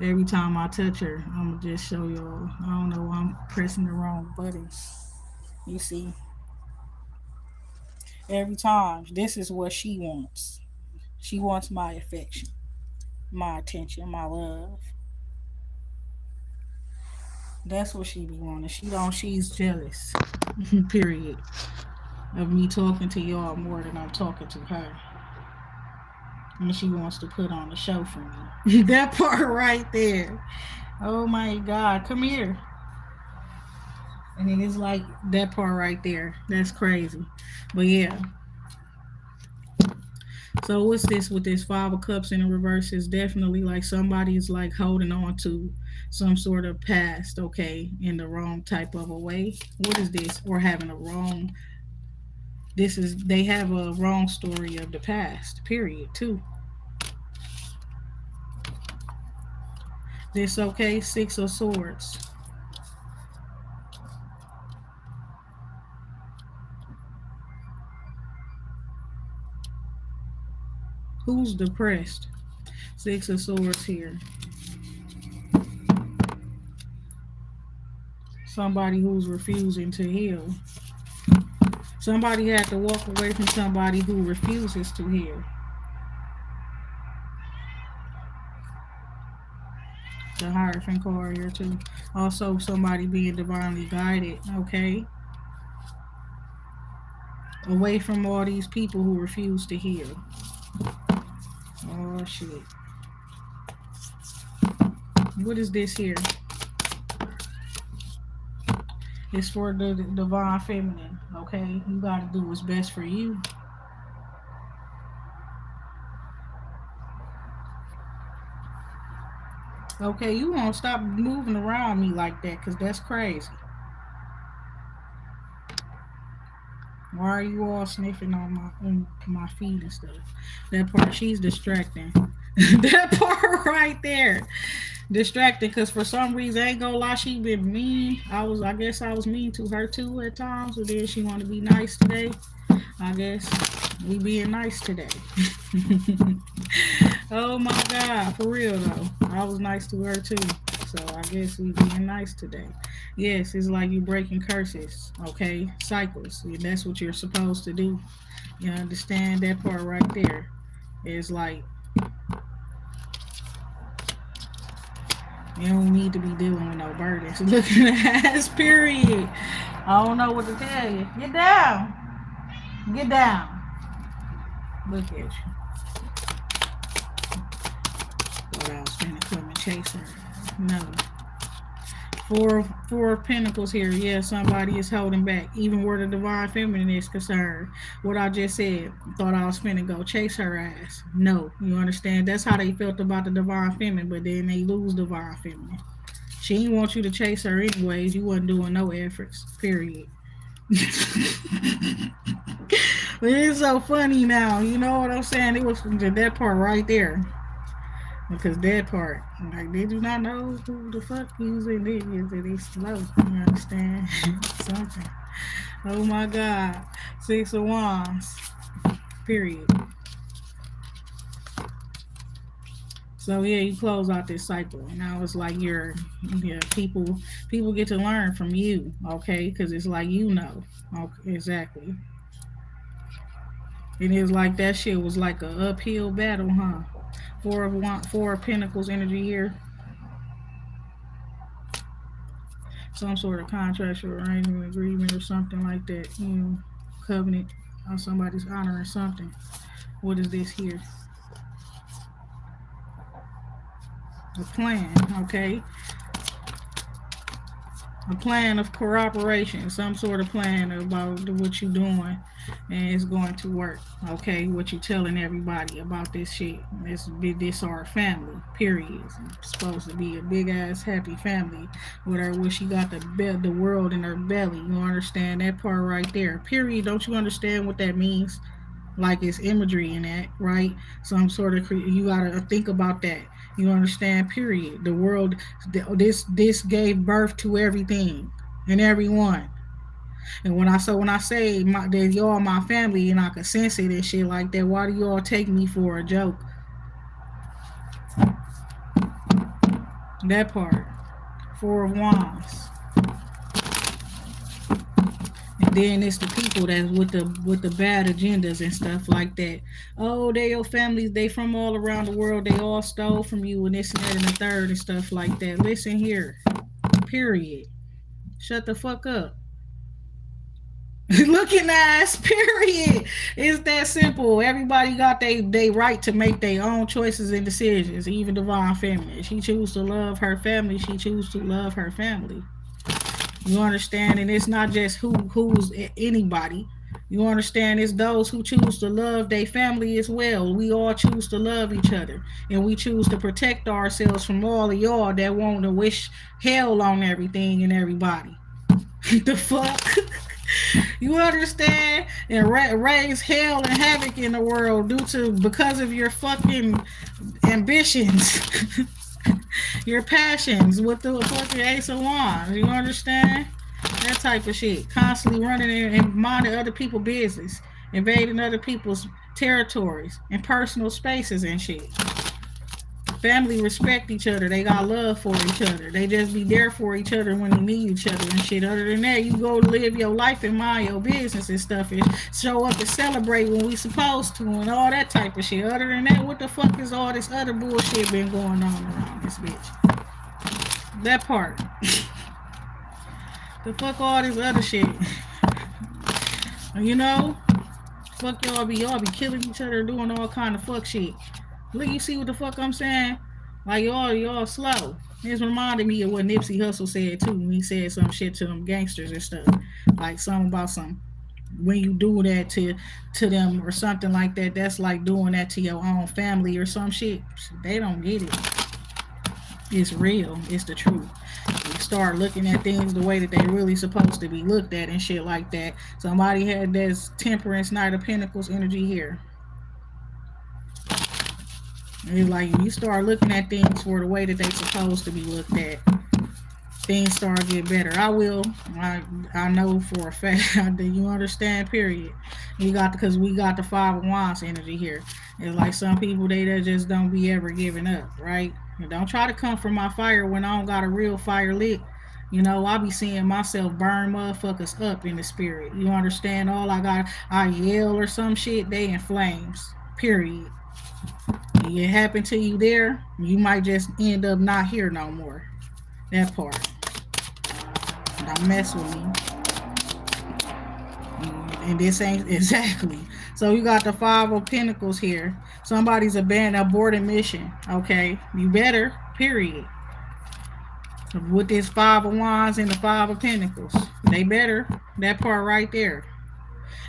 Every time I touch her, I'm gonna just show y'all. I don't know. I'm pressing the wrong buttons. You see, every time. This is what she wants. She wants my affection, my attention, my love. That's what she be wanting. She don't. She's jealous. Period. Of me talking to y'all more than I'm talking to her. And she wants to put on a show for me. That part right there. Oh my God, come here. And then it's like that part right there. That's crazy. But yeah. So what's this with this five of cups in the reverse? Is definitely like somebody is like holding on to some sort of past, okay, in the wrong type of a way. What is this? Or having a wrong, this is, they have a wrong story of the past, period, too. This okay, six of swords. Who's depressed? Six of swords here. Somebody who's refusing to heal. Somebody had to walk away from somebody who refuses to heal. The Hierophant card here too. Also, somebody being divinely guided. Okay, away from all these people who refuse to heal. Oh shit! What is this here? It's for the divine feminine. Okay, you gotta do what's best for you. Okay, you won't stop moving around me like that, cause that's crazy. Why are you all sniffing on my feet and stuff? That part, she's distracting. That part right there, distracting. Cause for some reason, I ain't gonna lie, she been mean. I guess I was mean to her too at times. But then she want to be nice today. I guess we being nice today. Oh my God, for real though, I was nice to her too. So I guess we being nice today. Yes, it's like you breaking curses, okay? Cycles. And that's what you're supposed to do. You understand that part right there? It's like you don't need to be dealing with no burdens. Looking at ass, period. I don't know what to tell you. Get down. Get down. Look at you. Thought I was gonna come and chase her. No. Four of Pentacles here. Yeah, somebody is holding back. Even where the divine feminine is concerned. What I just said. Thought I was finna go chase her ass. No. You understand? That's how they felt about the divine feminine, but then they lose divine feminine. She didn't want you to chase her anyways. You wasn't doing no efforts. Period. But it's so funny now. You know what I'm saying? It was that part right there. Because that part, like they do not know who the fuck using it is. They slow. You understand? Something. Oh my God. Six of Wands. Period. So yeah, you close out this cycle. And now it's like yeah, people get to learn from you, okay? Because it's like you know. Okay, exactly. It is like that shit was like a uphill battle, huh? Four of Pentacles energy here. Some sort of contract or arrangement, agreement, or something like that. Covenant, or somebody's honoring something. What is this here? A plan, okay? A plan of cooperation, some sort of plan about what you're doing, and it's going to work. Okay, what you telling everybody about this shit? This our family. Period. It's supposed to be a big ass happy family. Where she got the world in her belly. You understand that part right there? Period. Don't you understand what that means? Like it's imagery in that, right? Some sort of you gotta think about that. You understand? Period. The world, this gave birth to everything and everyone. And when I say that y'all my family and I can sense it and shit like that, why do y'all take me for a joke? That part. Four of Wands. And then it's the people that's with the bad agendas and stuff like that. Oh, they your families, they from all around the world, they all stole from you and this and that and the third and stuff like that. Listen here. Period. Shut the fuck up. Looking ass, period. It's that simple. Everybody got they right to make their own choices and decisions. Even Divine Feminine. She choose to love her family. She choose to love her family. You understand? And it's not just who's anybody. You understand? It's those who choose to love their family as well. We all choose to love each other. And we choose to protect ourselves from all of y'all that want to wish hell on everything and everybody. The fuck? You understand? And raise hell and havoc in the world because of your fucking ambitions. Your passions with the fucking Ace of Wands. You understand? That type of shit. Constantly running and minding other people's business. Invading other people's territories and personal spaces and shit. Family respect each other. They got love for each other. They just be there for each other when they need each other and shit. Other than that, you go live your life and mind your business and stuff and show up and celebrate when we supposed to and all that type of shit. Other than that, what the fuck is all this other bullshit been going on around this bitch? That part. The fuck all this other shit. You know? Fuck y'all be killing each other, doing all kind of fuck shit. Look, you see what the fuck I'm saying? Like y'all slow. It's reminded me of what Nipsey Hussle said too when he said some shit to them gangsters and stuff. Like something about some when you do that to them or something like that, that's like doing that to your own family or some shit. They don't get it. It's real. It's the truth. You start looking at things the way that they really supposed to be looked at and shit like that. Somebody had this Temperance Knight of Pentacles energy here. It's like you start looking at things for the way that they supposed to be looked at. Things start to get better. I know for a fact that you understand. Period. Because we got the Five of Wands energy here. It's like some people they just don't be ever giving up, right? And don't try to come from my fire when I don't got a real fire lit. You know, I be seeing myself burn motherfuckers up in the spirit. You understand? I yell or some shit, they in flames. Period. It happened to you there, you might just end up not here no more. That part. Don't mess with me. And this ain't exactly. So you got the Five of Pentacles here. Somebody's aborted mission. Okay, you better. Period. With this Five of Wands and the Five of Pentacles, they better. That part right there.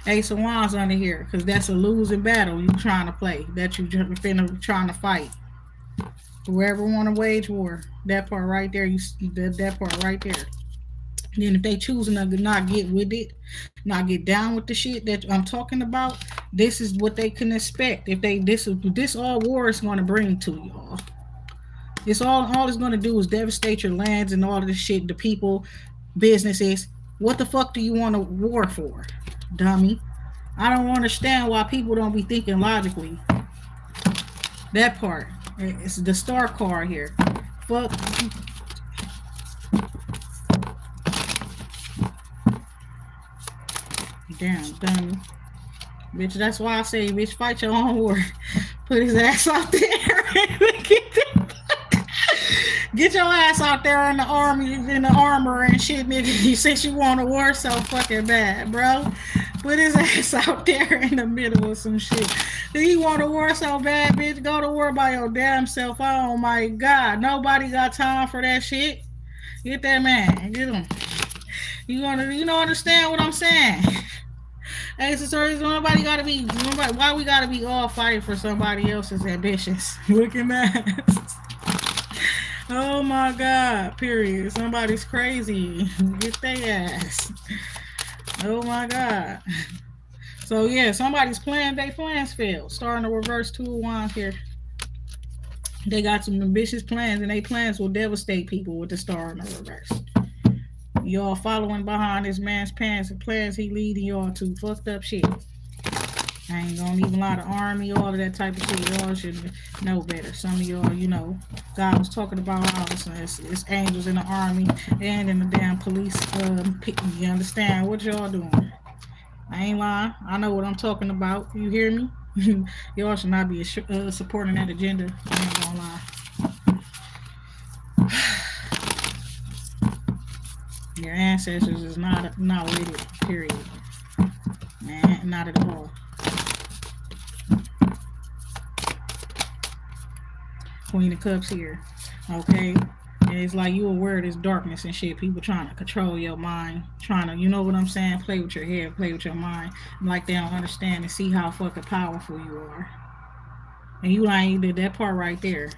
Ace of Wands under here, because that's a losing battle you trying to play, that you trying to fight. Whoever want to wage war, that part right there, that part right there. And then if they choosing to not get with it, not get down with the shit that I'm talking about, this is what they can expect. If this all war is going to bring to y'all. It's all it's going to do is devastate your lands and all of this shit, the people, businesses. What the fuck do you want a war for, dummy? I don't understand why people don't be thinking logically. That part. It's the Star card here. Fuck. Damn, dummy. Bitch, that's why I say, bitch, fight your own war. Put his ass out there. Get your ass out there in the army, in the armor and shit, nigga. You said you want a war so fucking bad, bro. Put his ass out there in the middle of some shit. Do you want a war so bad, bitch? Go to war by your damn self. Oh my god. Nobody got time for that shit. Get that man. Get him. You don't understand what I'm saying? Hey, sister, nobody gotta be. Nobody, why we gotta be all fighting for somebody else's ambitions? Look at that. Oh my god. Period. Somebody's crazy. Get their ass. Oh my god. So yeah, somebody's plan. They plans failed. Starting to reverse two of wands here. They got some ambitious plans, and they plans will devastate people with the star in the reverse. Y'all following behind this man's plans and plans he leading y'all to fucked up shit. I ain't gonna even lie, the army, all of that type of shit. Y'all should know better. Some of y'all, God was talking about all this. It's angels in the army and in the damn police. You understand what y'all doing? I ain't lying. I know what I'm talking about. You hear me? Y'all should not be supporting that agenda. I ain't gonna lie. Your ancestors is not with it. Period. Man, not at all. Queen of Cups here. Okay? And it's like you aware of this darkness and shit. People trying to control your mind. Trying to, you know what I'm saying? Play with your head, play with your mind. Like they don't understand and see how fucking powerful you are. And you ain't did that part right there.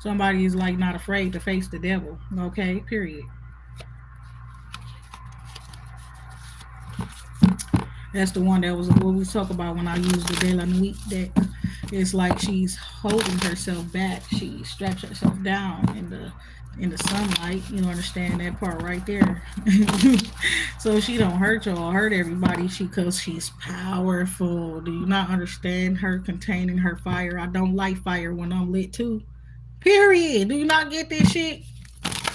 Somebody is like not afraid to face the devil. Okay? Period. That's the one that was what we talk about when I used the De La Nuit deck. It's like she's holding herself back. She straps herself down in the sunlight. You understand that part right there. So she don't hurt y'all, hurt everybody. Cause she's powerful. Do you not understand her containing her fire? I don't like fire when I'm lit too. Period. Do you not get this shit?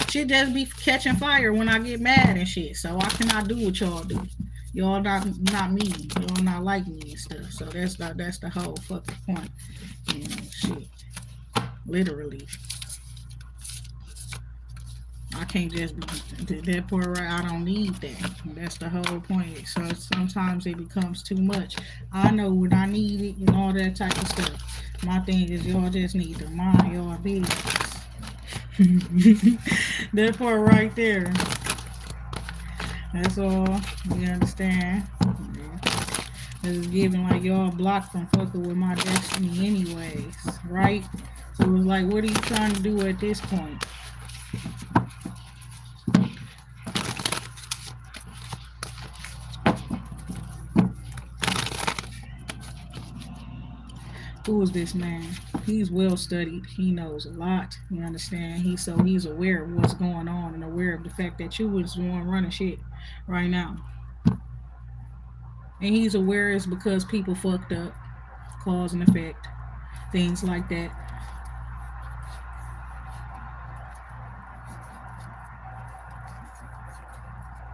Shit just be catching fire when I get mad and shit. So I cannot do what y'all do. Y'all not me. Y'all not like me and stuff. So that's the whole fucking point. Shit. Literally. I can't just be that part right. I don't need that. That's the whole point. So sometimes it becomes too much. I know when I need it and all that type of stuff. My thing is y'all just need to mind y'all business. That part right there. That's all. You understand? It's giving like y'all blocked from fucking with my destiny anyways, right? So it was like, what are you trying to do at this point? Who is this man? He's well studied. He knows a lot. You understand? He's aware of what's going on and aware of the fact that you was the one running shit right now. And he's aware it's because people fucked up, cause and effect, things like that.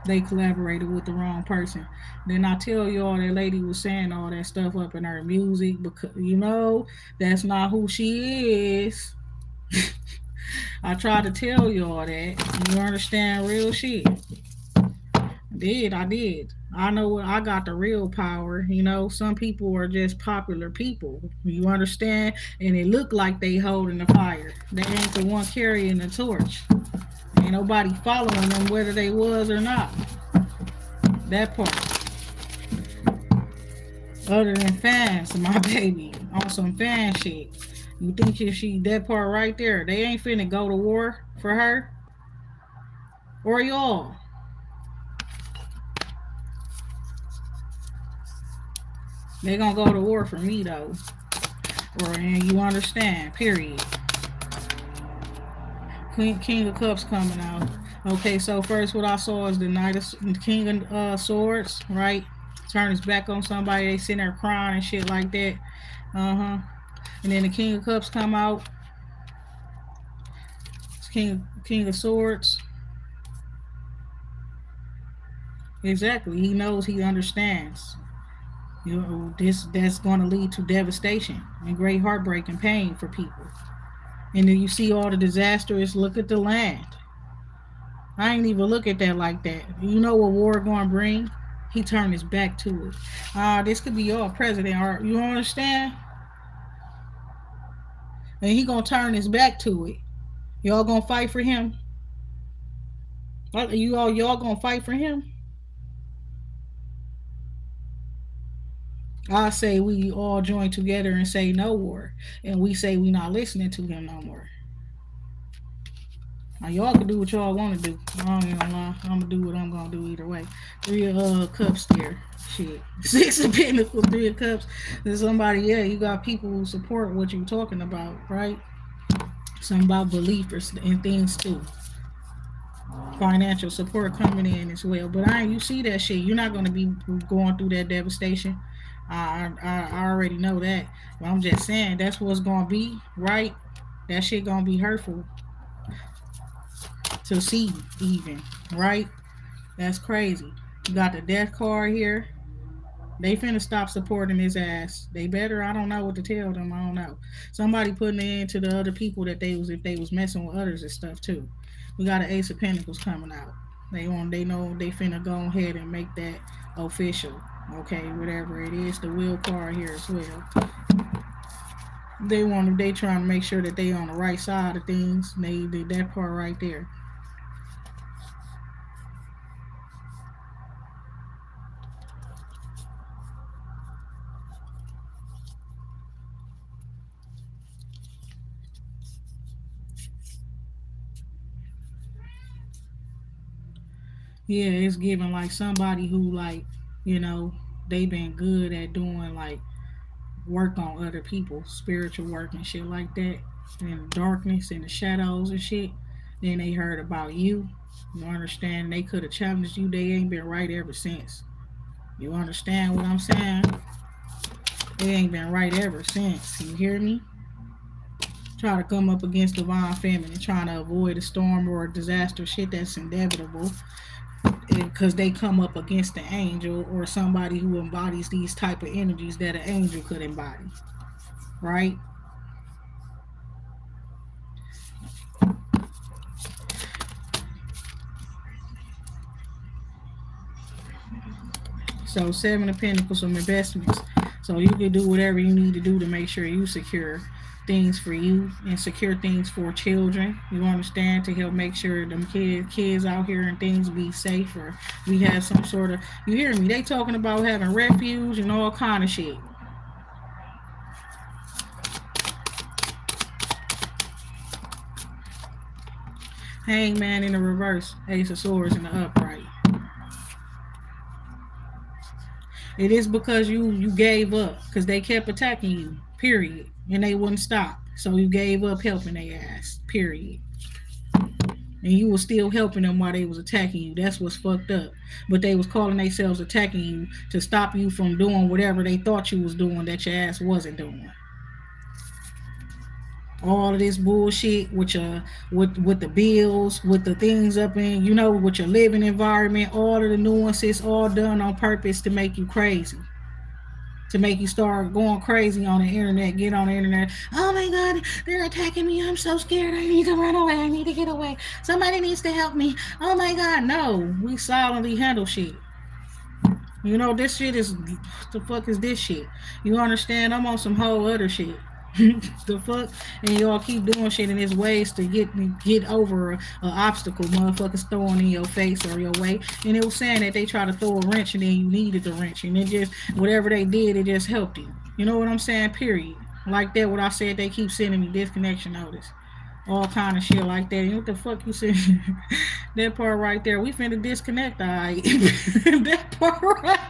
They collaborated with the wrong person. Then I tell y'all that lady was saying all that stuff up in her music because that's not who she is. I tried to tell y'all that. You understand real shit. I did. I know what I got the real power. Some people are just popular people. You understand? And it look like they holding the fire. They ain't the one carrying the torch. Ain't nobody following them whether they was or not. That part. Other than fans, my baby. On some fan shit. You think if she that part right there, they ain't finna go to war for her? Or y'all? They gonna go to war for me though. And you understand, period. King of Cups coming out. Okay, so first what I saw is the King of Swords, right? Turn his back on somebody, they sitting there crying and shit like that. Uh-huh. And then the King of Cups come out. It's King of Swords. Exactly. He knows, he understands. That's going to lead to devastation and great heartbreak and pain for people. And then you see all the disasters. Look at the land. I ain't even look at that like that. You know what war going to bring? He turned his back to it. This could be your president, or you understand? And he gonna turn his back to it. Y'all gonna fight for him? Y'all gonna fight for him? I say we all join together and say no war, and we say we not listening to him no more. Now y'all can do what y'all want to do. I ain't gonna lie. I'm gonna do what I'm gonna do either way. Three of cups there. Shit. Six of pentacles, three of cups. There's somebody, yeah, you got people who support what you're talking about, right? Something about believers and things too. Financial support coming in as well. But you see that shit. You're not gonna be going through that devastation. I already know that. But I'm just saying that's what's gonna be, right? That shit gonna be hurtful to see even, right? That's crazy. You got the death card here. They finna stop supporting his ass. They better. I don't know what to tell them. I don't know. Somebody putting it into the other people that they was if they was messing with others and stuff too. We got an Ace of Pentacles coming out. They know they finna go ahead and make that official. Okay, whatever it is, the wheel card here as well. They trying to make sure that they on the right side of things. They did that part right there. Yeah, it's giving like somebody who like, you know, they been good at doing like work on other people, spiritual work and shit like that, in the darkness and the shadows and shit. Then they heard about you. You understand? They could have challenged you. They ain't been right ever since. You understand what I'm saying? They ain't been right ever since. You hear me? Try to come up against divine feminine, trying to avoid a storm or a disaster, shit that's inevitable, because they come up against the angel or somebody who embodies these type of energies that an angel could embody, right? So Seven of Pentacles, some investments. So you can do whatever you need to do to make sure you secure things for you and secure things for children. You understand, to help make sure them kids out here and things be safe, or we have some sort of, you hear me? They talking about having refuge and all kind of shit. Hangman in the reverse, Ace of Swords in the upright. It is because you gave up, because they kept attacking you. Period, and they wouldn't stop. So you gave up helping their ass. Period. And you were still helping them while they was attacking you. That's what's fucked up. But they was calling themselves attacking you to stop you from doing whatever they thought you was doing that your ass wasn't doing. All of this bullshit with with the bills, with the things up in, with your living environment, all of the nuances, all done on purpose to make you crazy, to make you start going crazy on the internet. Get on the internet. Oh my god, they're attacking me. I'm so scared. I need to run away. I need to get away. Somebody needs to help me. Oh my god, no. We silently handle shit. This shit is, the fuck is this shit? You understand? I'm on some whole other shit. The fuck? And y'all keep doing shit in its ways to get over a obstacle motherfuckers throwing in your face or your way. And it was saying that they try to throw a wrench and then you needed the wrench, and it just, whatever they did, it just helped you. You know what I'm saying? Period. Like that, what I said, they keep sending me disconnection notice. All kind of shit like that. You know what the fuck you said? That part right there. We finna disconnect, alright. That part right.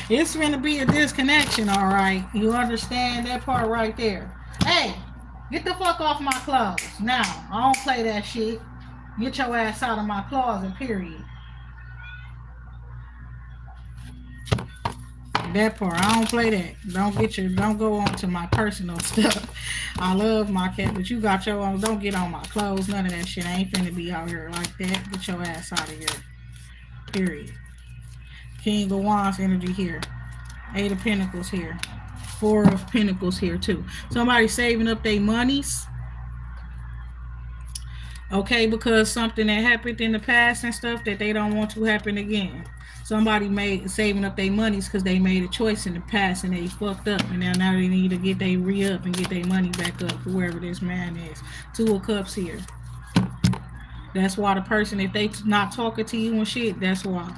It's finna be a disconnection, alright. You understand that part right there? Hey, get the fuck off my clothes. Now, I don't play that shit. Get your ass out of my closet, period. That part, I don't play that. Don't go on to my personal stuff. I love my cat, but you got your own. Don't get on my clothes. None of that shit. I ain't finna be out here like that. Get your ass out of here. Period. King of Wands energy here. Eight of Pentacles here. Four of Pentacles here too. Somebody saving up their monies. Okay, because something that happened in the past and stuff that they don't want to happen again. Somebody made saving up their monies because they made a choice in the past and they fucked up, and now they need to get they re-up and get their money back up, whoever this man is. Two of Cups here. That's why the person, if they not talking to you and shit, that's why.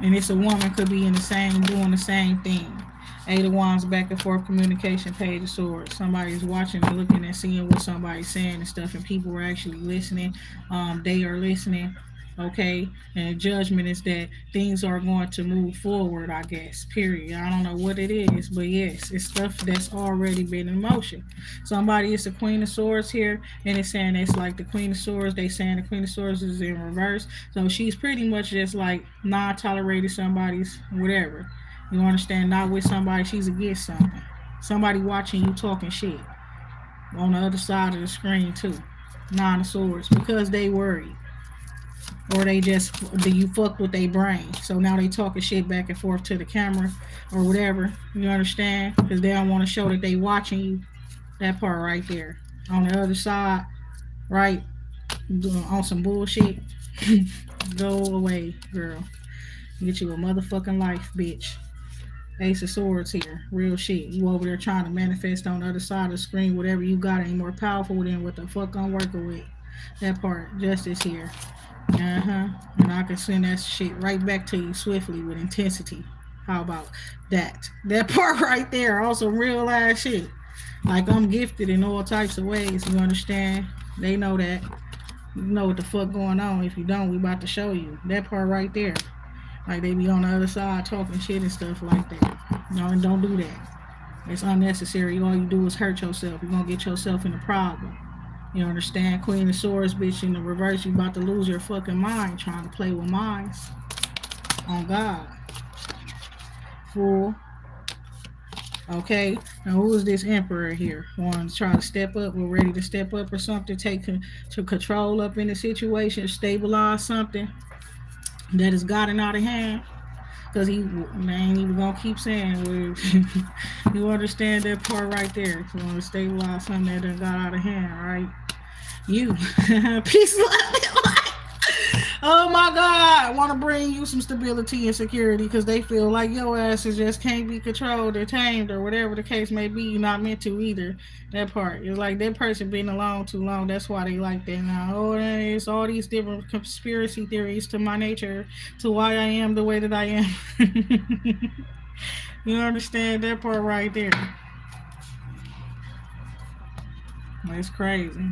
And it's a woman, could be in the same, doing the same thing. Eight of Wands, back and forth communication, Page of Swords. Somebody's watching and looking and seeing what somebody's saying and stuff, and people are actually listening. They are listening. Okay, and judgment is that things are going to move forward, I guess. Period. I don't know what it is, but yes, it's stuff that's already been in motion. Somebody is the Queen of Swords here, and it's saying it's like the Queen of Swords. They saying the Queen of Swords is in reverse, so she's pretty much just like not tolerating somebody's whatever. You understand? Not with somebody, she's against something. Somebody watching you talking shit on the other side of the screen too. Nine of Swords, because they worried, or they just you fucked with their brain. So now they talking shit back and forth to the camera or whatever. You understand? Because they don't want to show that they watching you. That part right there. On the other side, right, on some bullshit. Go away, girl. Get you a motherfucking life, bitch. Ace of Swords here. Real shit. You over there trying to manifest on the other side of the screen. Whatever you got ain't more powerful than what the fuck I'm working with. That part. Justice here. Uh-huh. And I can send that shit right back to you swiftly with intensity. How about that? That part right there. Also real ass shit. Like I'm gifted in all types of ways. You understand? They know that. You know what the fuck going on. If you don't, we about to show you. That part right there. Like they be on the other side talking shit and stuff like that. No, and don't do that. It's unnecessary. All you do is hurt yourself. You're gonna get yourself in a problem. You understand? Queen of Swords, bitch, in the reverse, you about to lose your fucking mind trying to play with minds. On God. Fool. Okay, now who is this Emperor here? One trying to step up, we're ready to step up or something, take to control up in the situation, stabilize something that has gotten out of hand. Because he ain't even gonna keep saying you understand that part right there. So want to stabilize something that done got out of hand, right? You peace, love. Oh my God, I want to bring you some stability and security because they feel like your asses just can't be controlled or tamed or whatever the case may be. You're not meant to either. That part. It's like that person been alone too long. That's why they like that now. Oh, it's all these different conspiracy theories to my nature, to why I am the way that I am. You understand that part right there? That's crazy.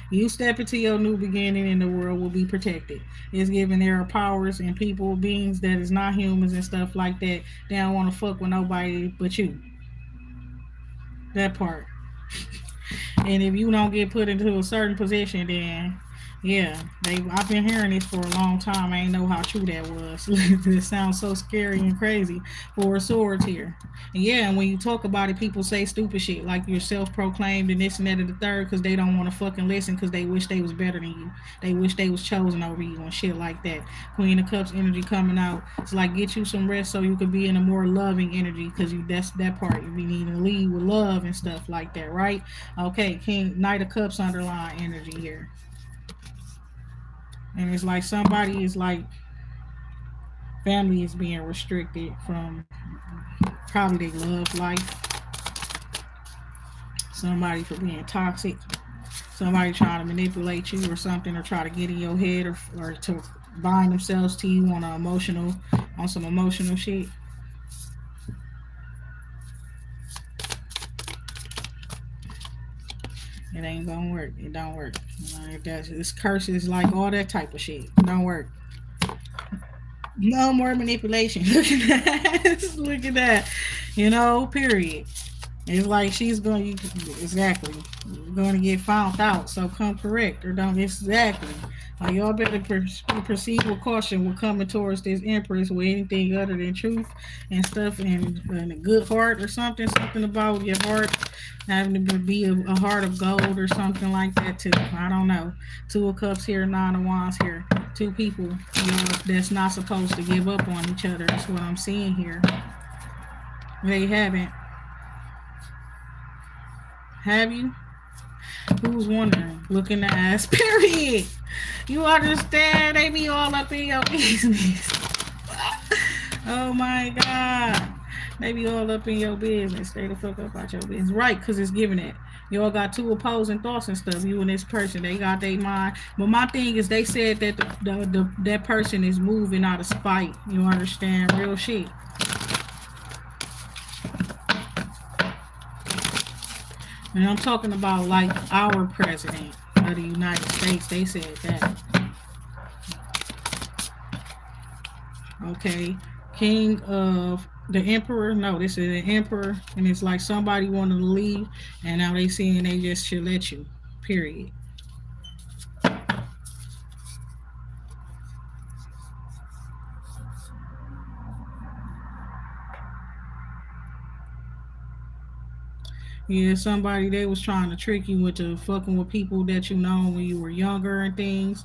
You step into your new beginning and the world will be protected. It's given there are powers and people, beings that is not humans and stuff like that. They don't want to fuck with nobody but you. That part. And if you don't get put into a certain position, then yeah, I've been hearing this for a long time. I ain't know how true that was. It sounds so scary and crazy. Four swords here. And yeah, and when you talk about it, people say stupid shit like you're self-proclaimed and this and that and the third because they don't want to fucking listen because they wish they was better than you. They wish they was chosen over you and shit like that. Queen of Cups energy coming out. It's like get you some rest so you could be in a more loving energy because that's that part. You be needing to lead with love and stuff like that, right? Okay, King Knight of Cups underline energy here. And it's like somebody is like family is being restricted from probably their love life. Somebody for being toxic. Somebody trying to manipulate you or something or try to get in your head or to bind themselves to you on some emotional shit. It ain't gonna work. It don't work. It's curses, like all that type of shit. It don't work. No more manipulation. Look at that. Look at that. Period. It's like she's going to, exactly, going to get found out. So come correct or don't, exactly. Y'all better proceed with caution with coming towards this Empress with anything other than truth and stuff and a good heart or something about your heart having to be a heart of gold or something like that too. I don't know. Two of Cups here, Nine of Wands here. Two people, that's not supposed to give up on each other. That's what I'm seeing here. They haven't. Have you? Who's wondering? Looking to ask. Period. You understand? They be all up in your business. Oh my God. They be all up in your business. Stay the fuck up out your business. Right, because it's giving it. You all got two opposing thoughts and stuff. You and this person, they got their mind. But my thing is, they said that that person is moving out of spite. You understand? Real shit. And I'm talking about like our president of the United States. They said that. Okay. King of the emperor. No, this is the emperor. And it's like somebody wanted to leave. And now they saying they just should let you. Period. Yeah, somebody they was trying to trick you into fucking with people that you know when you were younger and things.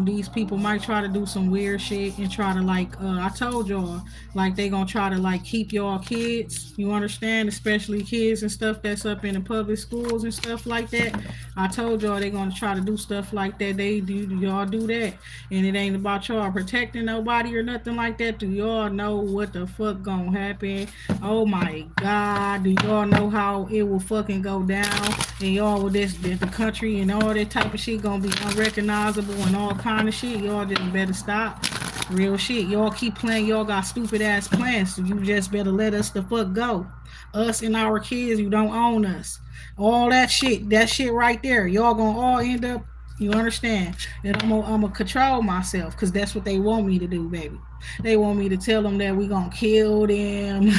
These people might try to do some weird shit and try to like I told y'all, like they gonna try to like keep y'all kids. You understand? Especially kids and stuff that's up in the public schools and stuff like that. I told y'all they gonna try to do stuff like that. They do y'all do that. And it ain't about y'all protecting nobody or nothing like that. Do y'all know what the fuck gonna happen? Oh my God. Do y'all know how it will fucking go down? And y'all with this the country and all that type of shit gonna be unrecognizable and all kind of shit. Y'all just better stop. Real shit. Y'all keep playing. Y'all got stupid ass plans. So you just better let us the fuck go. Us and our kids, you don't own us. All that shit. That shit right there. Y'all gonna all end up. You understand? And I'm gonna control myself because that's what they want me to do, baby. They want me to tell them that we gonna kill them.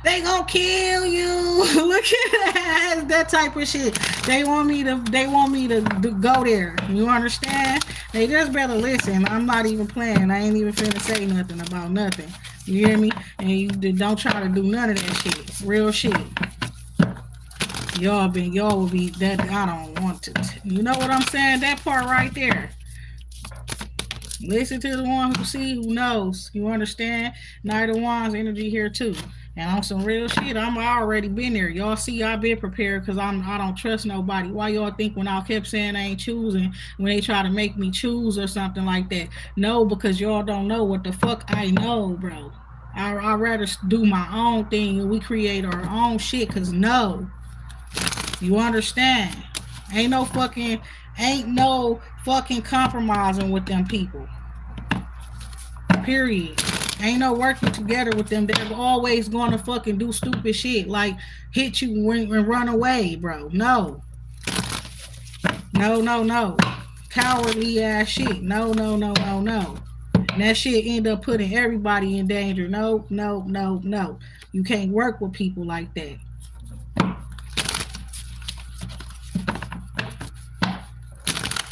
They gonna kill you. Look at that, that type of shit. They want me to. They want me to go there. You understand? They just better listen. I'm not even playing. I ain't even finna say nothing about nothing. You hear me? And you don't try to do none of that shit. Real shit. Y'all will be that. I don't want to. You know what I'm saying? That part right there. Listen to the one who see, who knows. You understand? Night of Wands energy here too. And on some real shit, I'm already been there. Y'all see, I've been prepared because I don't trust nobody. Why y'all think when I kept saying I ain't choosing, when they try to make me choose or something like that? No, because y'all don't know what the fuck I know, bro. I'd rather do my own thing and we create our own shit. Cause no, you understand? Ain't no fucking, ain't no fucking compromising with them people. Period. Ain't no working together with them. They're always gonna fucking do stupid shit like hit you and run away, bro. No. No, no, no. Cowardly ass shit. No, no, no, no, no. And that shit end up putting everybody in danger. No, no, no, no. You can't work with people like that.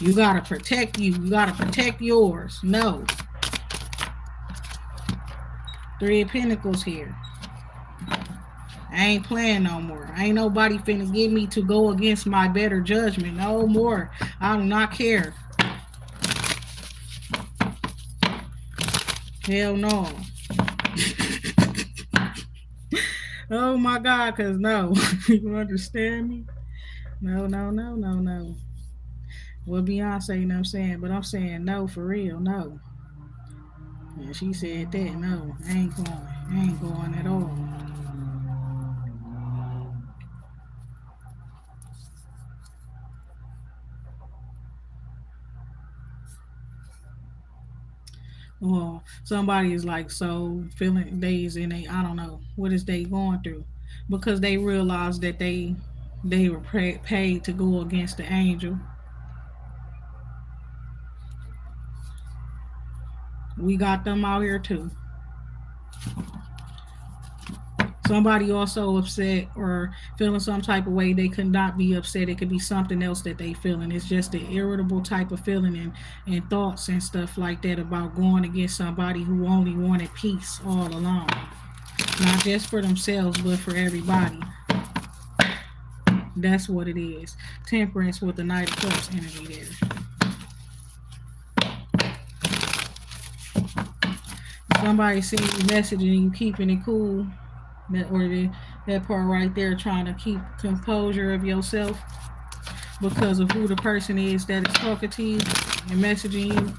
You gotta protect you. You gotta protect yours. No. Three of Pentacles here. I ain't playing no more. Ain't nobody finna get me to go against my better judgment. No more. I do not care. Hell no. Oh my God, cause no. You understand me? No, no, no, no, no. Well, Beyonce, you know what I'm saying? But I'm saying no for real, no. And she said that, no, I ain't going. I ain't going at all. Or somebody is like so feeling days and they, I don't know, what is they going through? Because they realize that they were paid to go against the angel. We got them out here too. Somebody also upset or feeling some type of way, they could not be upset. It could be something else that they feeling. It's just an irritable type of feeling and thoughts and stuff like that about going against somebody who only wanted peace all along. Not just for themselves, but for everybody. That's what it is. Temperance with the Knight of Cups energy there. Somebody sending you message and you keeping it cool. That part right there, trying to keep composure of yourself because of who the person is that is talking to you and messaging you,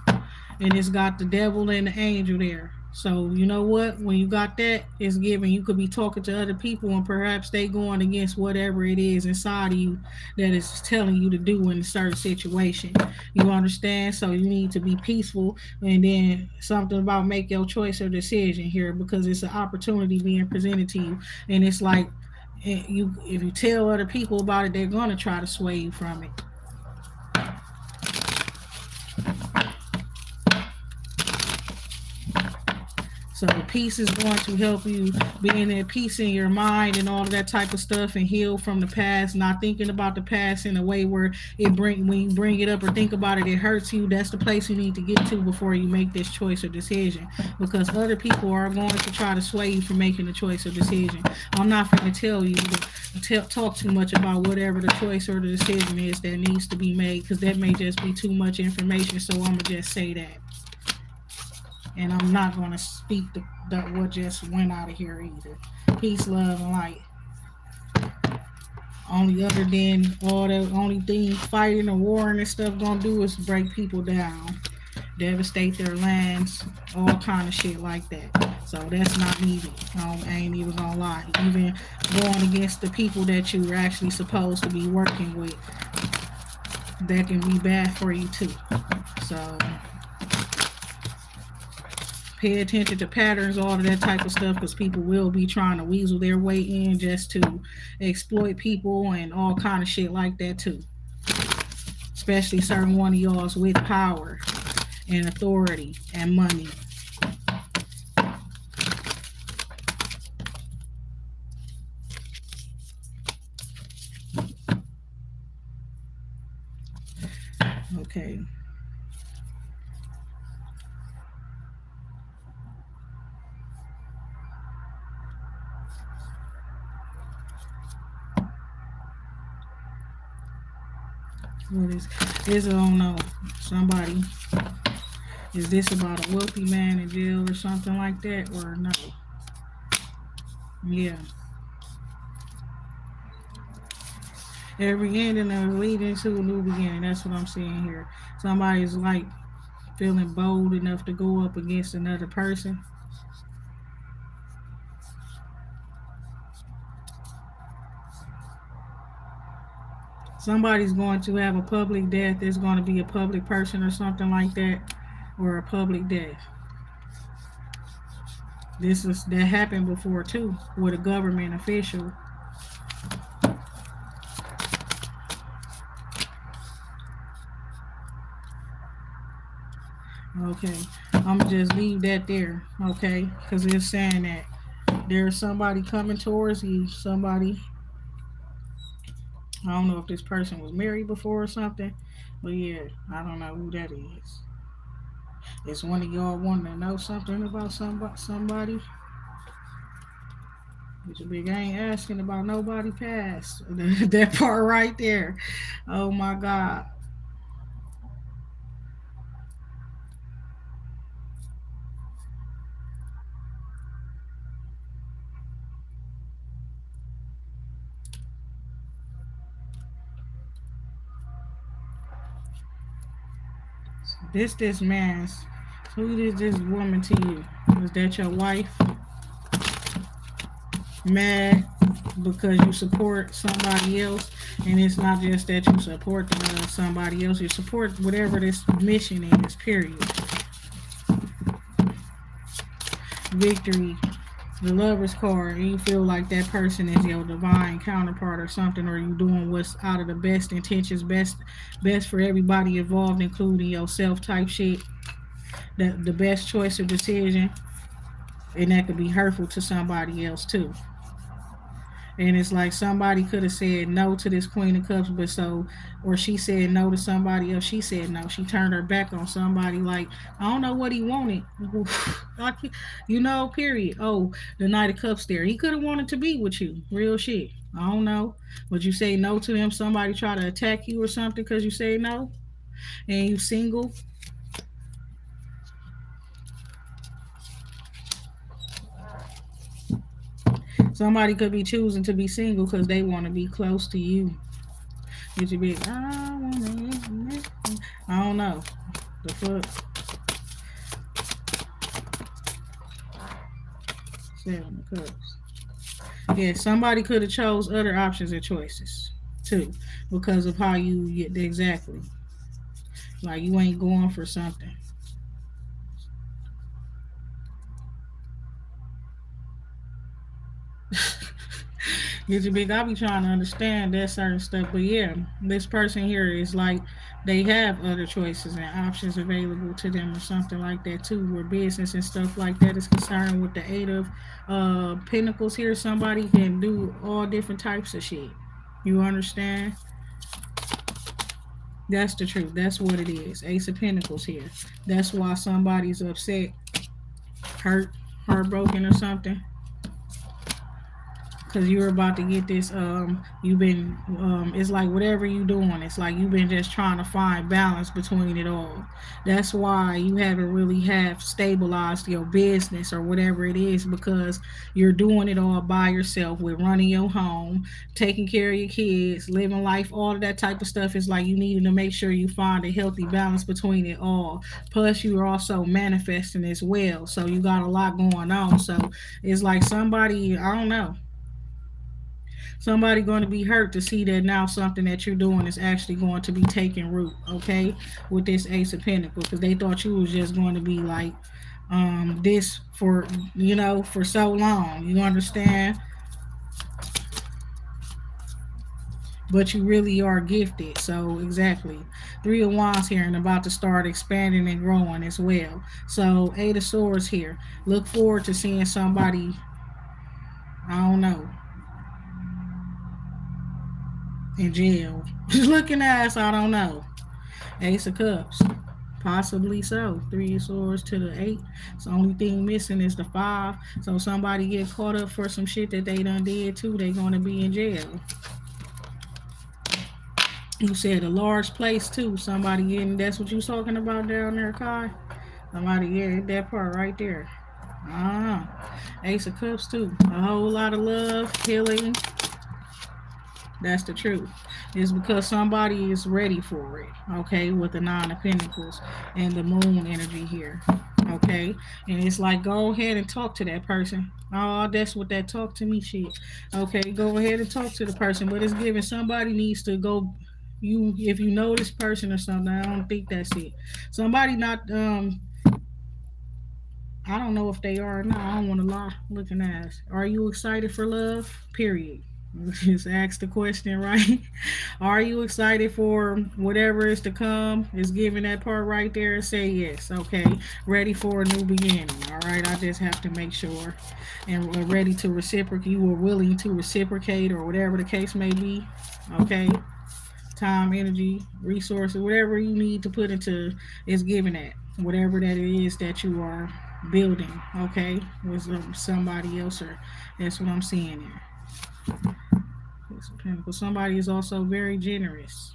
and it's got the devil and the angel there. So you know what? When you got that, it's given. You could be talking to other people, and perhaps they going against whatever it is inside of you that is telling you to do in a certain situation. You understand? So you need to be peaceful, and then something about make your choice or decision here because it's an opportunity being presented to you, and it's like you if you tell other people about it, they're gonna try to sway you from it. So peace is going to help you being at peace in your mind and all of that type of stuff and heal from the past, not thinking about the past in a way where it bring when you bring it up or think about it, it hurts you. That's the place you need to get to before you make this choice or decision. Because other people are going to try to sway you from making a choice or decision. I'm not going to tell you to talk too much about whatever the choice or the decision is that needs to be made because that may just be too much information. So I'm gonna just say that and I'm not going to speak what just went out of here either. Peace, love, and light. Only other than all the only thing fighting or warring and stuff gonna do is break people down, devastate their lands, all kind of shit like that. So that's not needed. I ain't even gonna lie. Even going against the people that you're actually supposed to be working with, that can be bad for you too. So pay attention to patterns, all of that type of stuff, because people will be trying to weasel their way in just to exploit people and all kind of shit like that too. Especially certain one of y'all's with power and authority and money. Okay. What is I don't know. Somebody is this about a wealthy man in jail or something like that or no? Yeah. Every ending is leading to a new beginning. That's what I'm seeing here. Somebody's like feeling bold enough to go up against another person. Somebody's going to have a public death. There's going to be a public person or something like that, or a public death. This is that happened before too with a government official. Okay, I'm gonna just leave that there. Okay, because it's saying that there's somebody coming towards you. Somebody, I don't know if this person was married before or something, but yeah, I don't know who that is. It's one of y'all wanting to know something about somebody. Mr. Big, I ain't asking about nobody past. That part right there. Oh my God. This man's. Who is this woman to you? Is that your wife? Mad because you support somebody else, and it's not just that you support somebody else. You support whatever this mission is. Period. Victory, the lover's card, and you feel like that person is your divine counterpart or something, or you doing what's out of the best intentions, best for everybody involved, including yourself type shit. That the best choice or decision, and that could be hurtful to somebody else too. And it's like somebody could have said no to this Queen of Cups, but so, or she said no to somebody else. She said no. She turned her back on somebody. Like I don't know what he wanted. Period. Oh, the Knight of Cups there. He could have wanted to be with you. Real shit. I don't know. But you say no to him. Somebody try to attack you or something because you say no, and you single. Somebody could be choosing to be single because they want to be close to you. Get your big, I don't know. The fuck? Seven of Cups. Yeah, somebody could have chose other options and choices too, because of how you get exactly. Like you ain't going for something. Get your big. I be trying to understand that certain stuff, but yeah, this person here is like they have other choices and options available to them, or something like that too, where business and stuff like that is concerned. With the Eight of Pentacles here, somebody can do all different types of shit. You understand? That's the truth. That's what it is. Ace of Pentacles here. That's why somebody's upset, hurt, heartbroken, or something, because you're about to get this. You've been it's like whatever you doing, it's like you've been just trying to find balance between it all. That's why you haven't really have stabilized your business or whatever it is, because you're doing it all by yourself, with running your home, taking care of your kids, living life, all of that type of stuff. Is like you needing to make sure you find a healthy balance between it all. Plus you are also manifesting as well, so you got a lot going on. So it's like somebody, I don't know, somebody going to be hurt to see that now something that you're doing is actually going to be taking root, okay, with this Ace of Pentacles, because they thought you was just going to be like this for, for so long, you understand, but you really are gifted. So exactly, Three of Wands here, and about to start expanding and growing as well. So Eight of Swords here, look forward to seeing somebody, I don't know, in jail. Looking ass, I don't know. Ace of Cups. Possibly so. Three of Swords to the Eight. So the only thing missing is the Five. So somebody get caught up for some shit that they done did too, they gonna be in jail. You said a large place too. Somebody getting, that's what you talking about down there, Kai? Somebody, yeah, that part right there. Ace of Cups too. A whole lot of love, healing. That's the truth. It's because somebody is ready for it. Okay, with the Nine of Pentacles and the Moon energy here. Okay, and it's like, go ahead and talk to that person. Oh, that's what that talk to me shit. Okay, go ahead and talk to the person, but it's giving somebody needs to go. You, if you know this person or something, I don't think that's it. Somebody not I don't know if they are or not. I don't want to lie. Looking at, are you excited for love? Period. Just ask the question, right? Are you excited for whatever is to come? Is giving that part right there. Say yes. Okay. Ready for a new beginning. All right. I just have to make sure. And we're ready to reciprocate. You were willing to reciprocate, or whatever the case may be. Okay. Time, energy, resources, whatever you need to put into, is given that. Whatever that it is that you are building. Okay. With somebody else, or that's what I'm seeing here. Somebody is also very generous.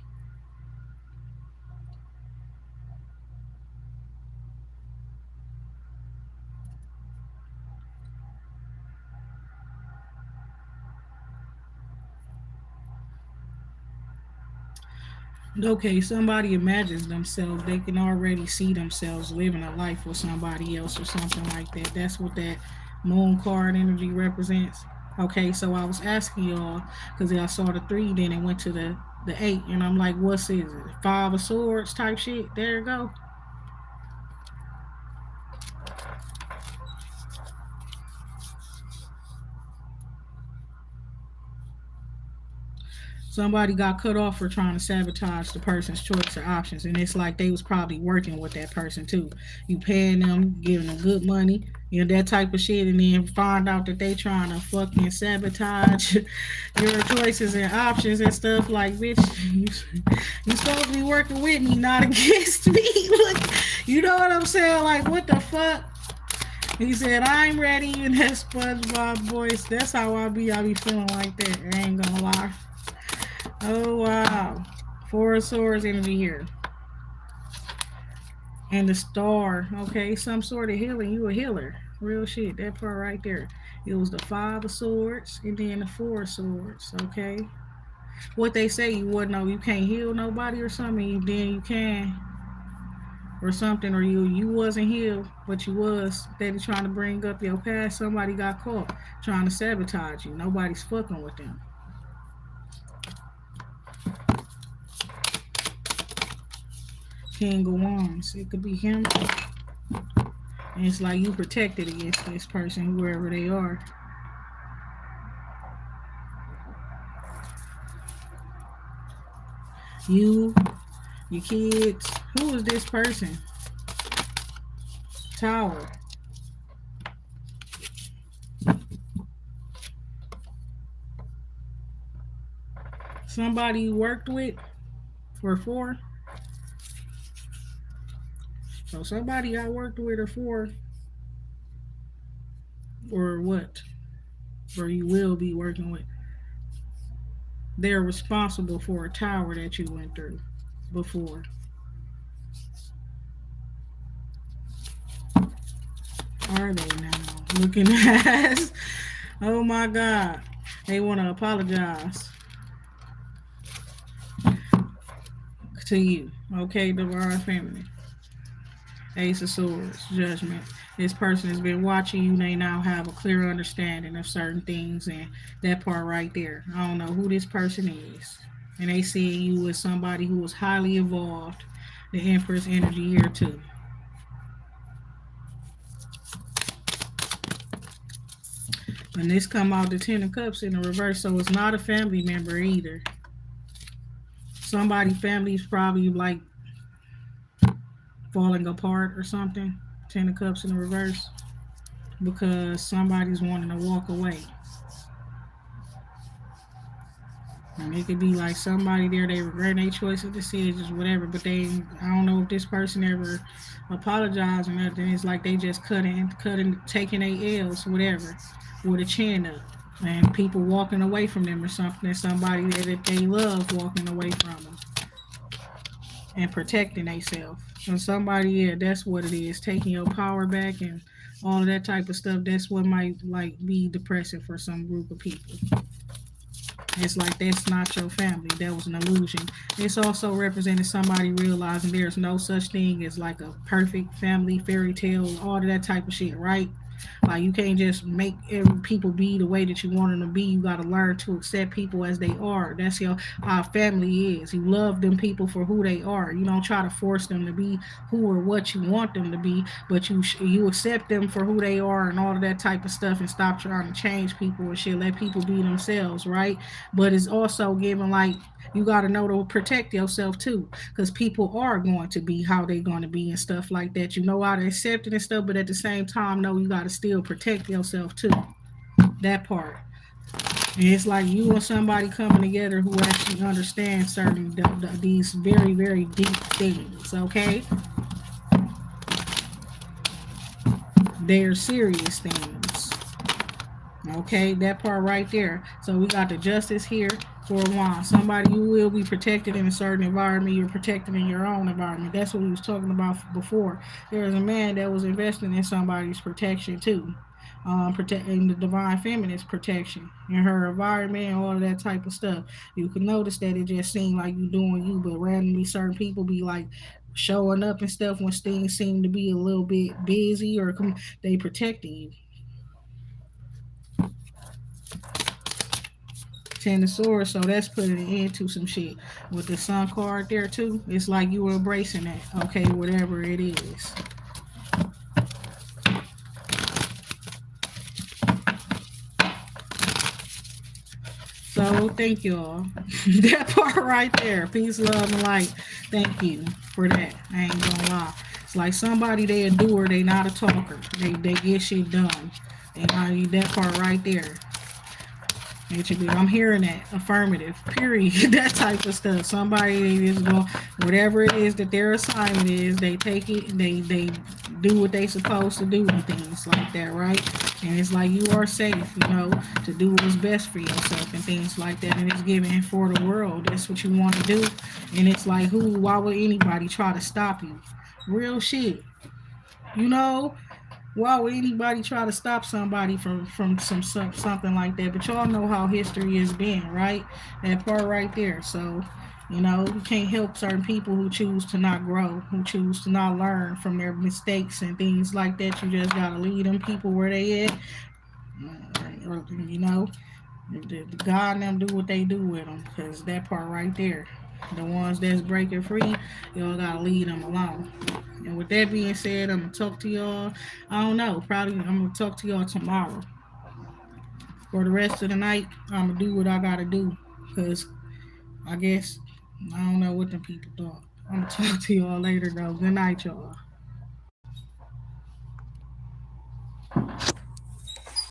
Okay, somebody imagines themselves, they can already see themselves living a life with somebody else or something like that. That's what that moon card energy represents. Okay, so I was asking y'all because I saw the three, then it went to the eight, and I'm like, what's is it? Five of Swords type shit. There you go. Somebody got cut off for trying to sabotage the person's choice or options, and it's like they was probably working with that person too. You paying them, giving them good money, that type of shit, and then find out that they trying to fucking sabotage your choices and options and stuff. Like, bitch, you supposed to be working with me, not against me. Like, you know what I'm saying? Like, what the fuck? He said, I'm ready, in that SpongeBob voice. That's how I be feeling like that. I ain't gonna lie. Oh wow. Four of Swords energy here. And the star. Okay, some sort of healing. You a healer. Real shit. That part right there. It was the Five of Swords and then the Four of Swords. Okay, what they say you wouldn't know, you can't heal nobody or something, then you can or something, or you wasn't healed, but you was steady trying to bring up your past. Somebody got caught trying to sabotage you. Nobody's fucking with them. King of Wands. It could be him, and it's like you protected against this person, whoever they are. You, your kids. Who is this person? Tower. Somebody you worked with or for. So somebody I worked with or for, or what, or you will be working with. They're responsible for a tower that you went through before. Are they now? Looking at oh my God. They want to apologize to you. Okay, Divine Feminine. Ace of Swords, Judgment. This person has been watching you. They now have a clear understanding of certain things, and that part right there. I don't know who this person is. And they see you as somebody who was highly evolved. The Empress energy here too. And this come out the Ten of Cups in the reverse, so it's not a family member either. Somebody family's probably like falling apart or something. Ten of Cups in the reverse. Because somebody's wanting to walk away. And it could be like somebody there, they regret their choices, decisions, whatever, but they, I don't know if this person ever apologized or nothing. It's like they just cutting, taking their L's, whatever, with a chin up. And people walking away from them or something, somebody that they love walking away from them and protecting themselves. And somebody, yeah, that's what it is, taking your power back and all of that type of stuff. That's what might like be depressing for some group of people. It's like that's not your family. That was an illusion. It's also representing somebody realizing there's no such thing as like a perfect family, fairy tale, all of that type of shit, right? Like you can't just make every people be the way that you want them to be. You got to learn to accept people as they are. That's your how family is. You love them people for who they are. You don't try to force them to be who or what you want them to be, but you accept them for who they are and all of that type of stuff, and stop trying to change people and shit. Let people be themselves, right? But it's also giving like you got to know to protect yourself too, because people are going to be how they're going to be and stuff like that. You know how to accept it and stuff, but at the same time, no, you got to still protect yourself too. That part. And it's like you and somebody coming together who actually understands certain these very very deep things. Okay, they're serious things. Okay, that part right there. So we got the justice here for a while. Somebody you will be protected in a certain environment. You're protected in your own environment. That's what we was talking about before. There was a man that was investing in somebody's protection too. Protecting the divine feminine's protection in her environment and all of that type of stuff. You can notice that it just seemed like you doing you, but randomly certain people be like showing up and stuff when things seem to be a little bit busy or they protecting you. Ten of Swords, so that's putting an end to some shit. With the Sun card there too, it's like you were embracing that. Okay, whatever it is. So thank y'all. That part right there. Peace, love, and light. Thank you for that. I ain't gonna lie. It's like somebody they a doer, they not a talker. They get shit done. And I need that part right there. I'm hearing that affirmative, period. That type of stuff. Somebody they just go whatever it is that their assignment is, they take it, they do what they supposed to do and things like that, right? And it's like you are safe, to do what's best for yourself and things like that. And it's given for the world. That's what you want to do. And it's like why would anybody try to stop you? Real shit. You know, Why would anybody try to stop somebody from something like that? But y'all know how history has been, right? That part right there. So, you can't help certain people who choose to not grow, who choose to not learn from their mistakes and things like that. You just gotta lead them people where they at, or the God and them do what they do with them, because that part right there, the ones that's breaking free, y'all gotta leave them alone. And with that being said, I'm gonna talk to y'all. I don't know. Probably I'm gonna talk to y'all tomorrow. For the rest of the night, I'm gonna do what I gotta do. Cause I guess I don't know what the people thought. I'm gonna talk to y'all later though. Good night, y'all.